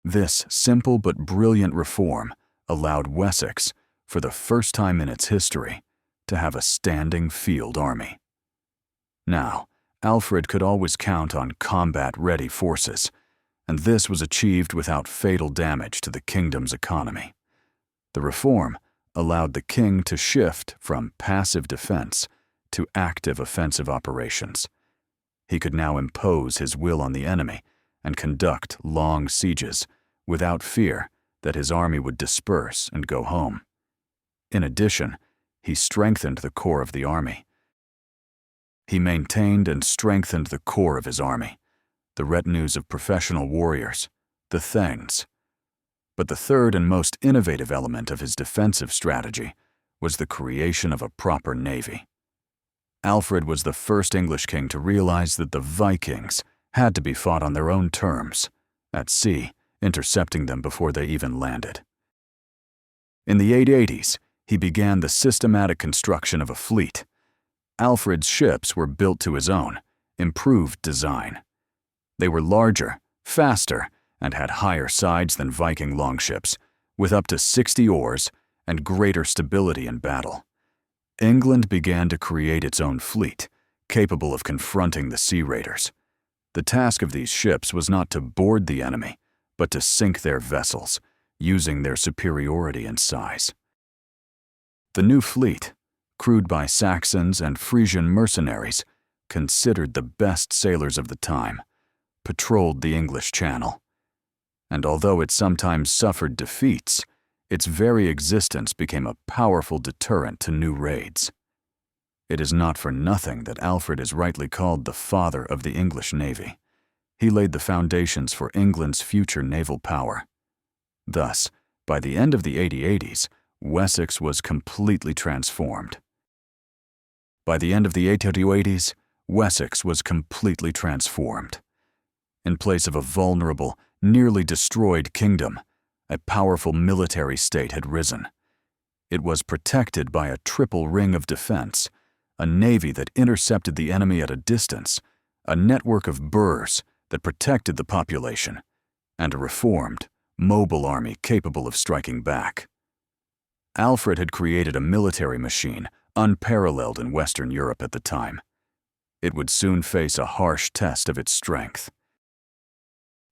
This simple but brilliant reform allowed Wessex, for the first time in its history, to have a standing field army. Now, Alfred could always count on combat-ready forces, and this was achieved without fatal damage to the kingdom's economy. The reform allowed the king to shift from passive defense to active offensive operations. He could now impose his will on the enemy and conduct long sieges without fear that his army would disperse and go home. In addition, he strengthened the core of the army. He maintained and strengthened the core of his army, the retinues of professional warriors, the Thanes. But the third and most innovative element of his defensive strategy was the creation of a proper navy. Alfred was the first English king to realize that the Vikings had to be fought on their own terms, at sea, intercepting them before they even landed. In the 880s, he began the systematic construction of a fleet. Alfred's ships were built to his own, improved design. They were larger, faster, and had higher sides than Viking longships, with up to 60 oars and greater stability in battle. England began to create its own fleet, capable of confronting the sea raiders. The task of these ships was not to board the enemy, but to sink their vessels, using their superiority in size. The new fleet, crewed by Saxons and Frisian mercenaries, considered the best sailors of the time, patrolled the English Channel. And although it sometimes suffered defeats, its very existence became a powerful deterrent to new raids. It is not for nothing that Alfred is rightly called the father of the English Navy. He laid the foundations for England's future naval power. Thus, by the end of the 880s, Wessex was completely transformed. By the end of the 880s, Wessex was completely transformed. In place of a vulnerable, nearly destroyed kingdom, a powerful military state had risen. It was protected by a triple ring of defense, a navy that intercepted the enemy at a distance, a network of burhs that protected the population, and a reformed, mobile army capable of striking back. Alfred had created a military machine unparalleled in Western Europe at the time. It would soon face a harsh test of its strength.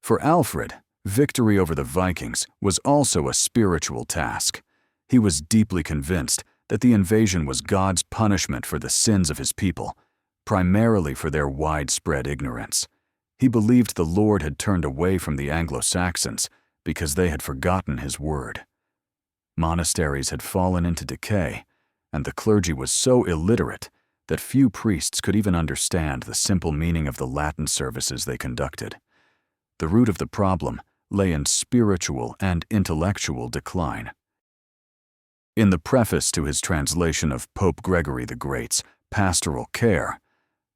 For Alfred, victory over the Vikings was also a spiritual task. He was deeply convinced that the invasion was God's punishment for the sins of his people, primarily for their widespread ignorance. He believed the Lord had turned away from the Anglo-Saxons because they had forgotten his word. Monasteries had fallen into decay, and the clergy was so illiterate that few priests could even understand the simple meaning of the Latin services they conducted. The root of the problem lay in spiritual and intellectual decline. In the preface to his translation of Pope Gregory the Great's Pastoral Care,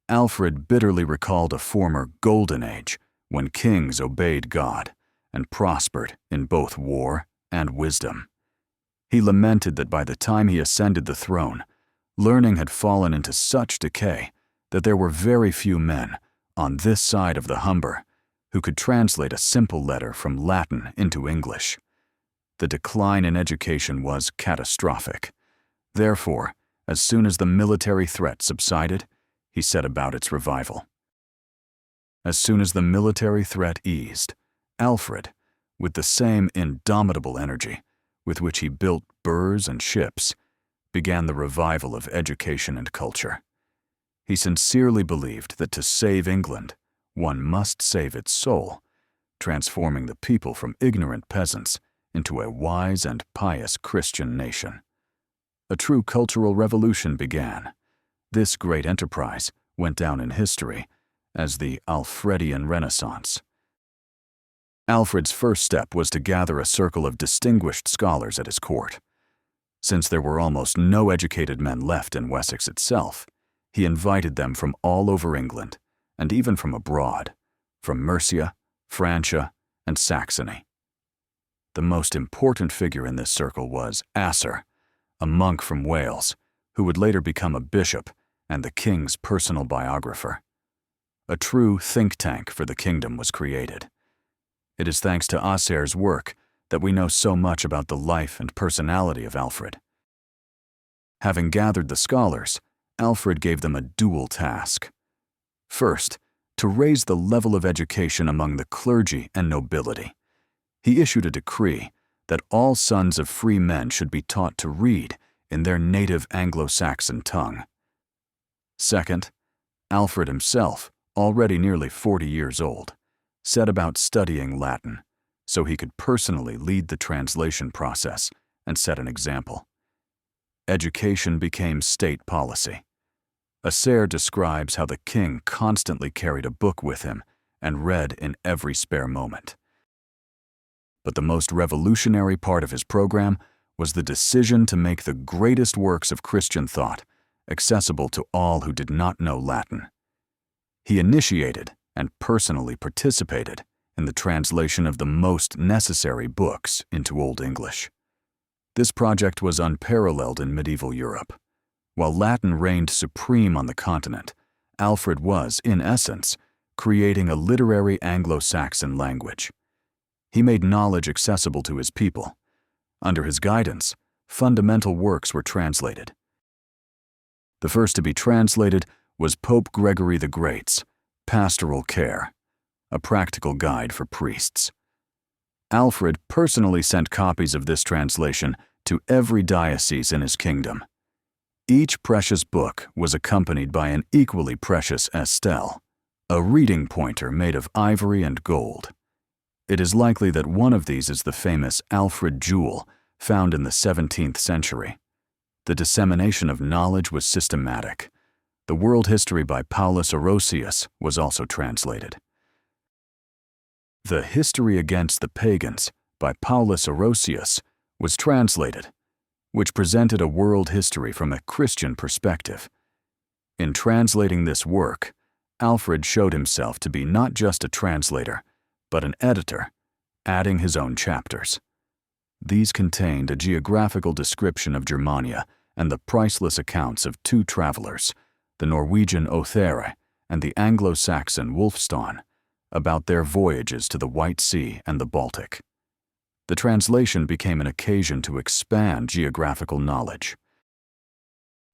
Alfred bitterly recalled a former golden age when kings obeyed God and prospered in both war and wisdom. He lamented that by the time he ascended the throne, learning had fallen into such decay that there were very few men on this side of the Humber who could translate a simple letter from Latin into English. The decline in education was catastrophic. Therefore, as soon as the military threat subsided, he set about its revival. As soon as the military threat eased, Alfred, with the same indomitable energy with which he built burhs and ships, began the revival of education and culture. He sincerely believed that to save England, one must save its soul, transforming the people from ignorant peasants into a wise and pious Christian nation. A true cultural revolution began. This great enterprise went down in history as the Alfredian Renaissance. Alfred's first step was to gather a circle of distinguished scholars at his court. Since there were almost no educated men left in Wessex itself, he invited them from all over England, and even from abroad, from Mercia, Francia, and Saxony. The most important figure in this circle was Asser, a monk from Wales, who would later become a bishop and the king's personal biographer. A true think tank for the kingdom was created. It is thanks to Asser's work that we know so much about the life and personality of Alfred. Having gathered the scholars, Alfred gave them a dual task. First, to raise the level of education among the clergy and nobility. He issued a decree that all sons of free men should be taught to read in their native Anglo-Saxon tongue. Second, Alfred himself, already nearly 40 years old, set about studying Latin so he could personally lead the translation process and set an example. Education became state policy. Asser describes how the king constantly carried a book with him and read in every spare moment. But the most revolutionary part of his program was the decision to make the greatest works of Christian thought accessible to all who did not know Latin. He initiated and personally participated in the translation of the most necessary books into Old English. This project was unparalleled in medieval Europe. While Latin reigned supreme on the continent, Alfred was, in essence, creating a literary Anglo-Saxon language. He made knowledge accessible to his people. Under his guidance, fundamental works were translated. The first to be translated was Pope Gregory the Great's Pastoral Care, a practical guide for priests. Alfred personally sent copies of this translation to every diocese in his kingdom. Each precious book was accompanied by an equally precious estelle, a reading pointer made of ivory and gold. It is likely that one of these is the famous Alfred jewel found in the 17th century. The dissemination of knowledge was systematic. The World History by Paulus Orosius was also translated. The History Against the Pagans by Paulus Orosius was translated, which presented a world history from a Christian perspective. In translating this work, Alfred showed himself to be not just a translator, but an editor, adding his own chapters. These contained a geographical description of Germania and the priceless accounts of two travelers, the Norwegian Othere and the Anglo-Saxon Wulfstan, about their voyages to the White Sea and the Baltic. The translation became an occasion to expand geographical knowledge.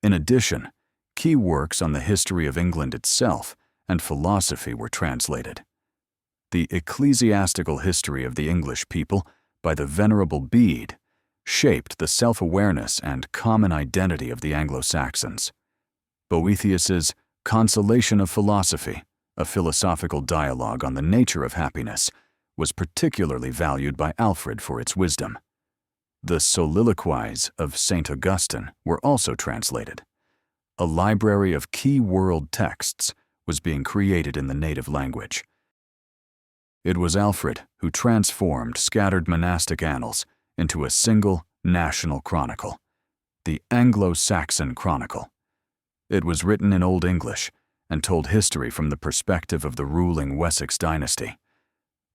In addition, key works on the history of England itself and philosophy were translated. The Ecclesiastical History of the English People by the Venerable Bede shaped the self-awareness and common identity of the Anglo-Saxons. Boethius's Consolation of Philosophy, a philosophical dialogue on the nature of happiness, was particularly valued by Alfred for its wisdom. The Soliloquies of St. Augustine were also translated. A library of key world texts was being created in the native language. It was Alfred who transformed scattered monastic annals into a single national chronicle, the Anglo-Saxon Chronicle. It was written in Old English and told history from the perspective of the ruling Wessex dynasty.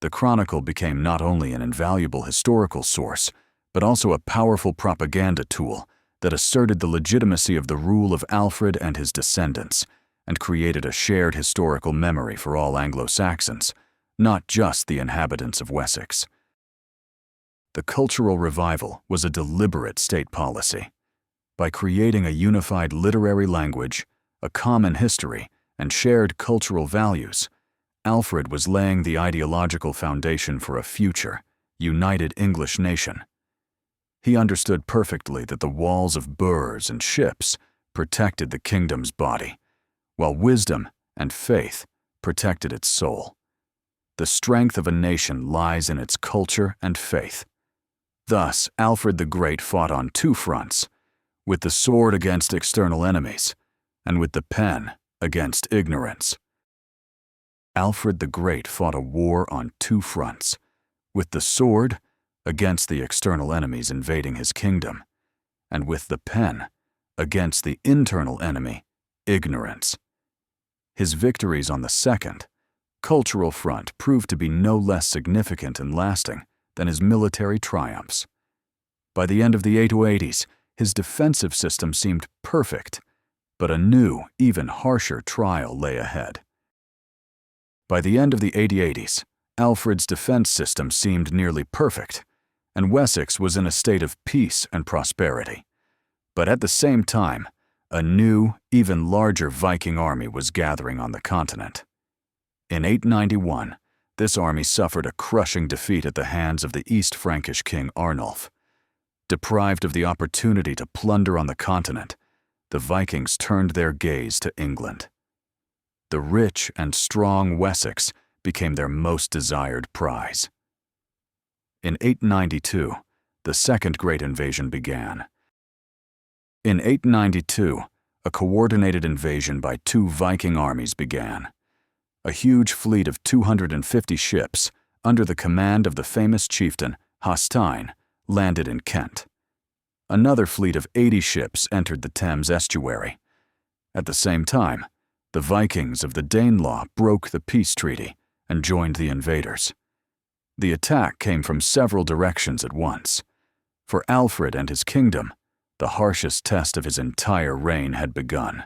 The chronicle became not only an invaluable historical source, but also a powerful propaganda tool that asserted the legitimacy of the rule of Alfred and his descendants and created a shared historical memory for all Anglo-Saxons, not just the inhabitants of Wessex. The cultural revival was a deliberate state policy. By creating a unified literary language, a common history, and shared cultural values, Alfred was laying the ideological foundation for a future, united English nation. He understood perfectly that the walls of burhs and ships protected the kingdom's body, while wisdom and faith protected its soul. The strength of a nation lies in its culture and faith. Thus, Alfred the Great fought on two fronts, with the sword against external enemies, and with the pen against ignorance. Alfred the Great fought a war on two fronts, with the sword against the external enemies invading his kingdom, and with the pen against the internal enemy, ignorance. His victories on the second, cultural front proved to be no less significant and lasting than his military triumphs. By the end of the 880s, his defensive system seemed perfect, but a new, even harsher trial lay ahead. By the end of the 880s, Alfred's defense system seemed nearly perfect, and Wessex was in a state of peace and prosperity. But at the same time, a new, even larger Viking army was gathering on the continent. In 891, this army suffered a crushing defeat at the hands of the East Frankish king Arnulf. Deprived of the opportunity to plunder on the continent, the Vikings turned their gaze to England. The rich and strong Wessex became their most desired prize. In 892, the Second Great Invasion began. In 892, a coordinated invasion by two Viking armies began. A huge fleet of 250 ships, under the command of the famous chieftain Hásteinn, landed in Kent. Another fleet of 80 ships entered the Thames estuary. At the same time, the Vikings of the Danelaw broke the peace treaty and joined the invaders. The attack came from several directions at once. For Alfred and his kingdom, the harshest test of his entire reign had begun.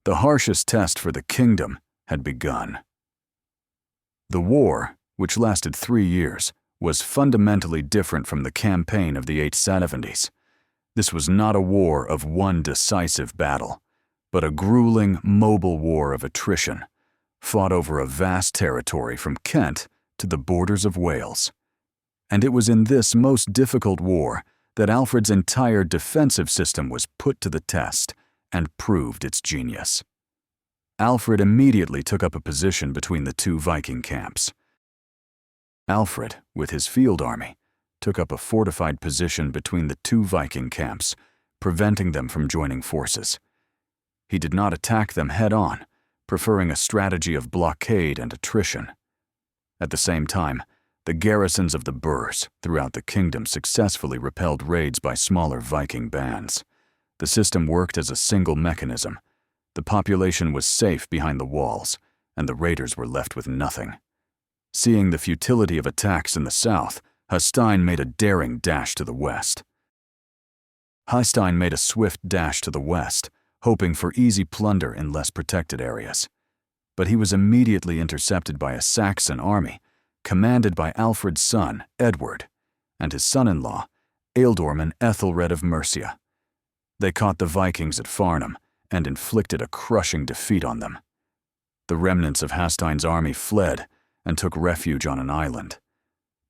The harshest test for the kingdom had begun. The war, which lasted 3 years, was fundamentally different from the campaign of the 870s. This was not a war of one decisive battle, but a grueling, mobile war of attrition, fought over a vast territory from Kent to the borders of Wales. And it was in this most difficult war that Alfred's entire defensive system was put to the test and proved its genius. Alfred immediately took up a position between the two Viking camps. Alfred, with his field army, took up a fortified position between the two Viking camps, preventing them from joining forces. He did not attack them head-on, preferring a strategy of blockade and attrition. At the same time, the garrisons of the burhs throughout the kingdom successfully repelled raids by smaller Viking bands. The system worked as a single mechanism. The population was safe behind the walls, and the raiders were left with nothing. Seeing the futility of attacks in the south, Hásteinn made a daring dash to the west. Hásteinn made a swift dash to the west, hoping for easy plunder in less protected areas. But he was immediately intercepted by a Saxon army, commanded by Alfred's son, Edward, and his son-in-law, Ealdorman Ethelred of Mercia. They caught the Vikings at Farnham and inflicted a crushing defeat on them. The remnants of Hásteinn's army fled and took refuge on an island.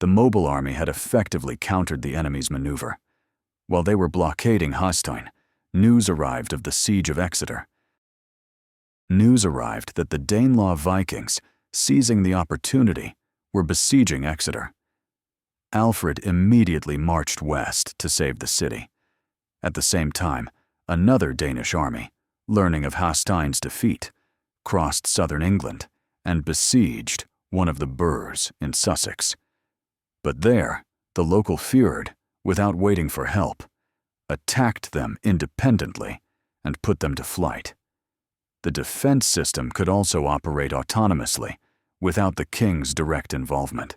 The mobile army had effectively countered the enemy's maneuver. While they were blockading Hásteinn, news arrived of the siege of Exeter. News arrived that the Danelaw Vikings, seizing the opportunity, were besieging Exeter. Alfred immediately marched west to save the city. At the same time, another Danish army, learning of Hásteinn's defeat, crossed southern England and besieged one of the burhs in Sussex. But there, the local fyrd, without waiting for help, attacked them independently and put them to flight. The defense system could also operate autonomously, without the king's direct involvement.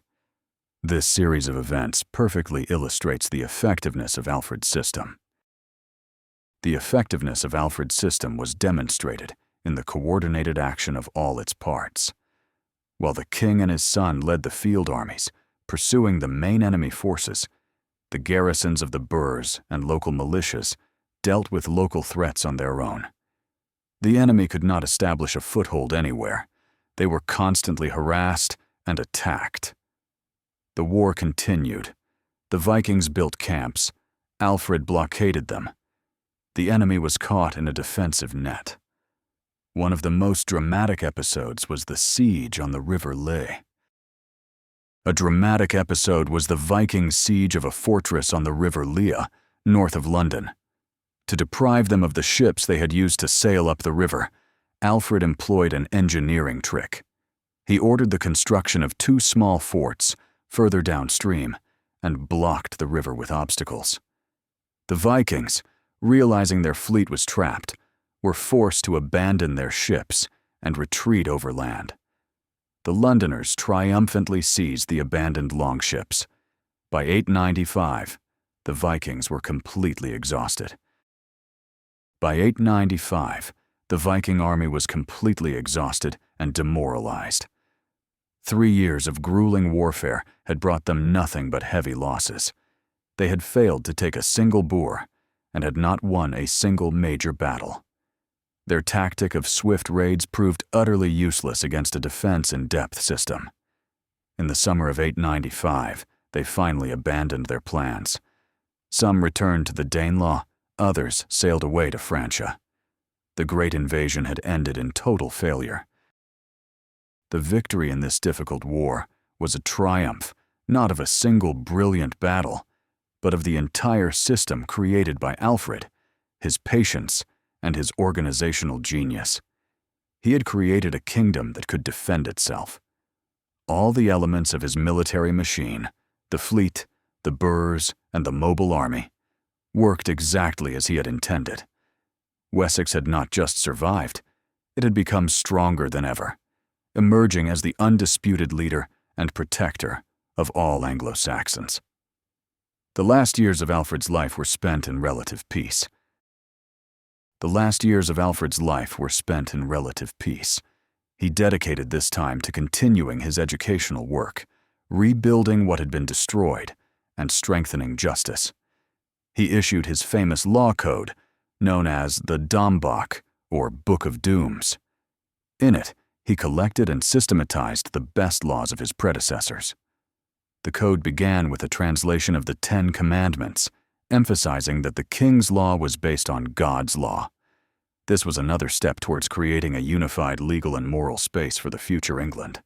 This series of events perfectly illustrates the effectiveness of Alfred's system. The effectiveness of Alfred's system was demonstrated in the coordinated action of all its parts. While the king and his son led the field armies, pursuing the main enemy forces, the garrisons of the burhs and local militias dealt with local threats on their own. The enemy could not establish a foothold anywhere. They were constantly harassed and attacked. The war continued. The Vikings built camps. Alfred blockaded them. The enemy was caught in a defensive net. One of the most dramatic episodes was the siege on the River Lea. A dramatic episode was the Viking siege of a fortress on the River Lea, north of London. To deprive them of the ships they had used to sail up the river, Alfred employed an engineering trick. He ordered the construction of 2 small forts, further downstream, and blocked the river with obstacles. The Vikings, realizing their fleet was trapped, were forced to abandon their ships and retreat overland. The Londoners triumphantly seized the abandoned longships. By 895, the Vikings were completely exhausted. By 895, the Viking army was completely exhausted and demoralized. 3 years of grueling warfare had brought them nothing but heavy losses. They had failed to take a single boor and had not won a single major battle. Their tactic of swift raids proved utterly useless against a defense-in-depth system. In the summer of 895, they finally abandoned their plans. Some returned to the Danelaw, others sailed away to Francia. The great invasion had ended in total failure. The victory in this difficult war was a triumph, not of a single brilliant battle, but of the entire system created by Alfred, his patience, and his organizational genius. He had created a kingdom that could defend itself. All the elements of his military machine, the fleet, the burghs, and the mobile army, worked exactly as he had intended. Wessex had not just survived, it had become stronger than ever, emerging as the undisputed leader and protector of all Anglo-Saxons. The last years of Alfred's life were spent in relative peace. He dedicated this time to continuing his educational work, rebuilding what had been destroyed, and strengthening justice. He issued his famous law code, known as the Dambach, or Book of Dooms. In it, he collected and systematized the best laws of his predecessors. The code began with a translation of the 10 Commandments, emphasizing that the king's law was based on God's law. This was another step towards creating a unified legal and moral space for the future England.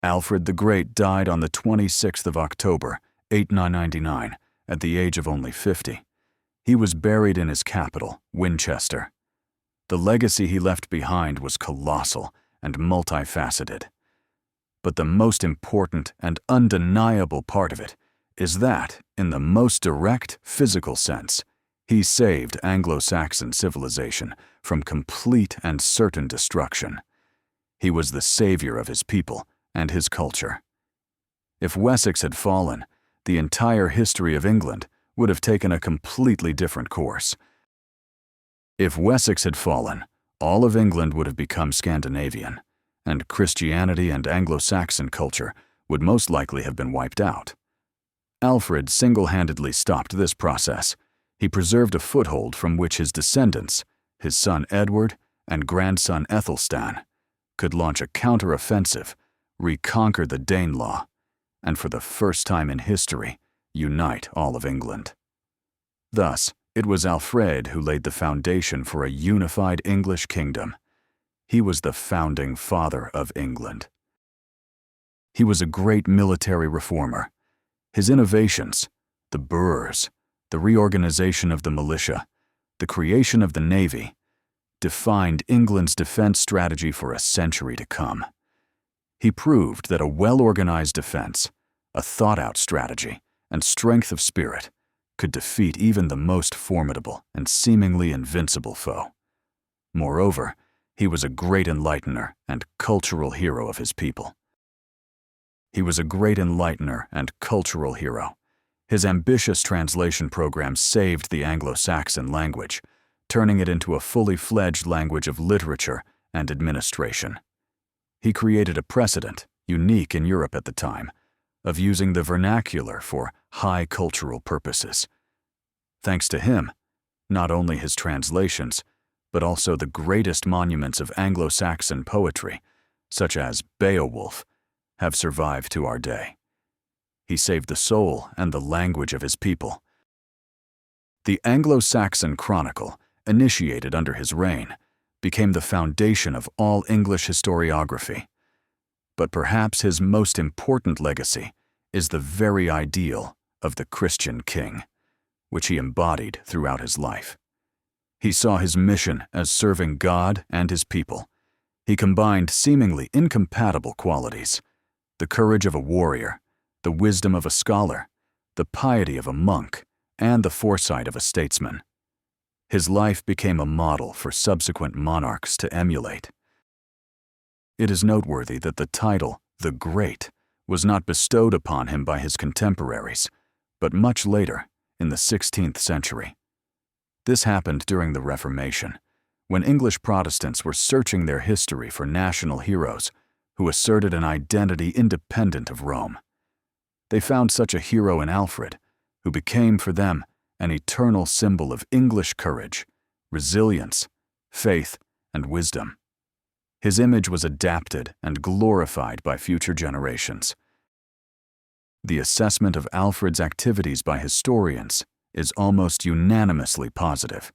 Alfred the Great died on the 26th of October, 899, at the age of only 50. He was buried in his capital, Winchester. The legacy he left behind was colossal and multifaceted. But the most important and undeniable part of it is that, in the most direct physical sense, he saved Anglo-Saxon civilization from complete and certain destruction. He was the savior of his people and his culture. If Wessex had fallen, the entire history of England would have taken a completely different course. If Wessex had fallen, all of England would have become Scandinavian, and Christianity and Anglo-Saxon culture would most likely have been wiped out. Alfred single-handedly stopped this process. He preserved a foothold from which his descendants, his son Edward and grandson Ethelstan, could launch a counter-offensive, reconquer the Danelaw, and for the first time in history, unite all of England. Thus, it was Alfred who laid the foundation for a unified English kingdom. He was the founding father of England. He was a great military reformer. His innovations, the burghs, the reorganization of the militia, the creation of the navy, defined England's defense strategy for a century to come. He proved that a well-organized defense, a thought-out strategy, and strength of spirit could defeat even the most formidable and seemingly invincible foe. Moreover, he was a great enlightener and cultural hero of his people. His ambitious translation program saved the Anglo-Saxon language, turning it into a fully fledged language of literature and administration. He created a precedent, unique in Europe at the time, of using the vernacular for high cultural purposes. Thanks to him, not only his translations, but also the greatest monuments of Anglo-Saxon poetry, such as Beowulf, have survived to our day. He saved the soul and the language of his people. The Anglo-Saxon Chronicle, initiated under his reign, became the foundation of all English historiography. But perhaps his most important legacy is the very ideal of the Christian king, which he embodied throughout his life. He saw his mission as serving God and his people. He combined seemingly incompatible qualities: the courage of a warrior the wisdom of a scholar, the piety of a monk, and the foresight of a statesman. His life became a model for subsequent monarchs to emulate. It is noteworthy that the title, the Great, was not bestowed upon him by his contemporaries, but much later, in the 16th century. This happened during the Reformation, when English Protestants were searching their history for national heroes who asserted an identity independent of Rome. They found such a hero in Alfred, who became for them an eternal symbol of English courage, resilience, faith, and wisdom. His image was adapted and glorified by future generations. The assessment of Alfred's activities by historians is almost unanimously positive.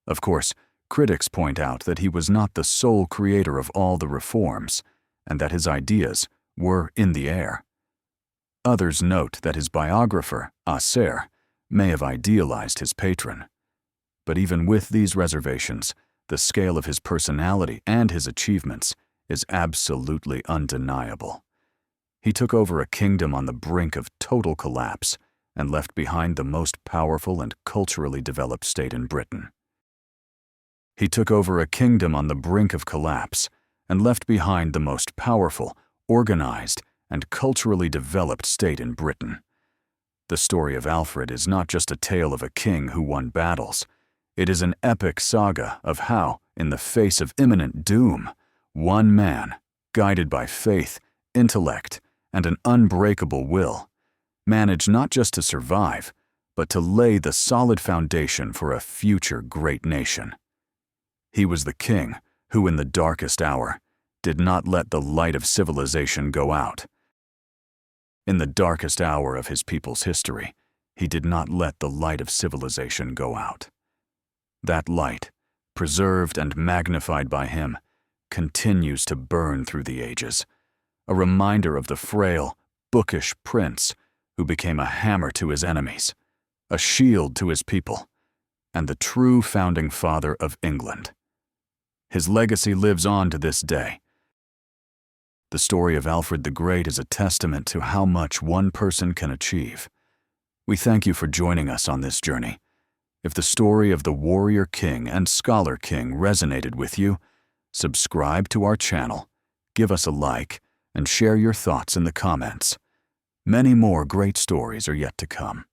Of course, critics point out that he was not the sole creator of all the reforms, and that his ideas were in the air. Others note that his biographer, Acer, may have idealized his patron. But even with these reservations, the scale of his personality and his achievements is absolutely undeniable. He took over a kingdom on the brink of total collapse and left behind the most powerful and culturally developed state in Britain. He took over a kingdom on the brink of collapse and left behind the most powerful, organized, and culturally developed state in Britain. The story of Alfred is not just a tale of a king who won battles. It is an epic saga of how, in the face of imminent doom, one man, guided by faith, intellect, and an unbreakable will, managed not just to survive, but to lay the solid foundation for a future great nation. He was the king who, in the darkest hour, did not let the light of civilization go out. In the darkest hour of his people's history, he did not let the light of civilization go out. That light, preserved and magnified by him, continues to burn through the ages, a reminder of the frail, bookish prince who became a hammer to his enemies, a shield to his people, and the true founding father of England. His legacy lives on to this day. The story of Alfred the Great is a testament to how much one person can achieve. We thank you for joining us on this journey. If the story of the warrior king and scholar king resonated with you, subscribe to our channel, give us a like, and share your thoughts in the comments. Many more great stories are yet to come.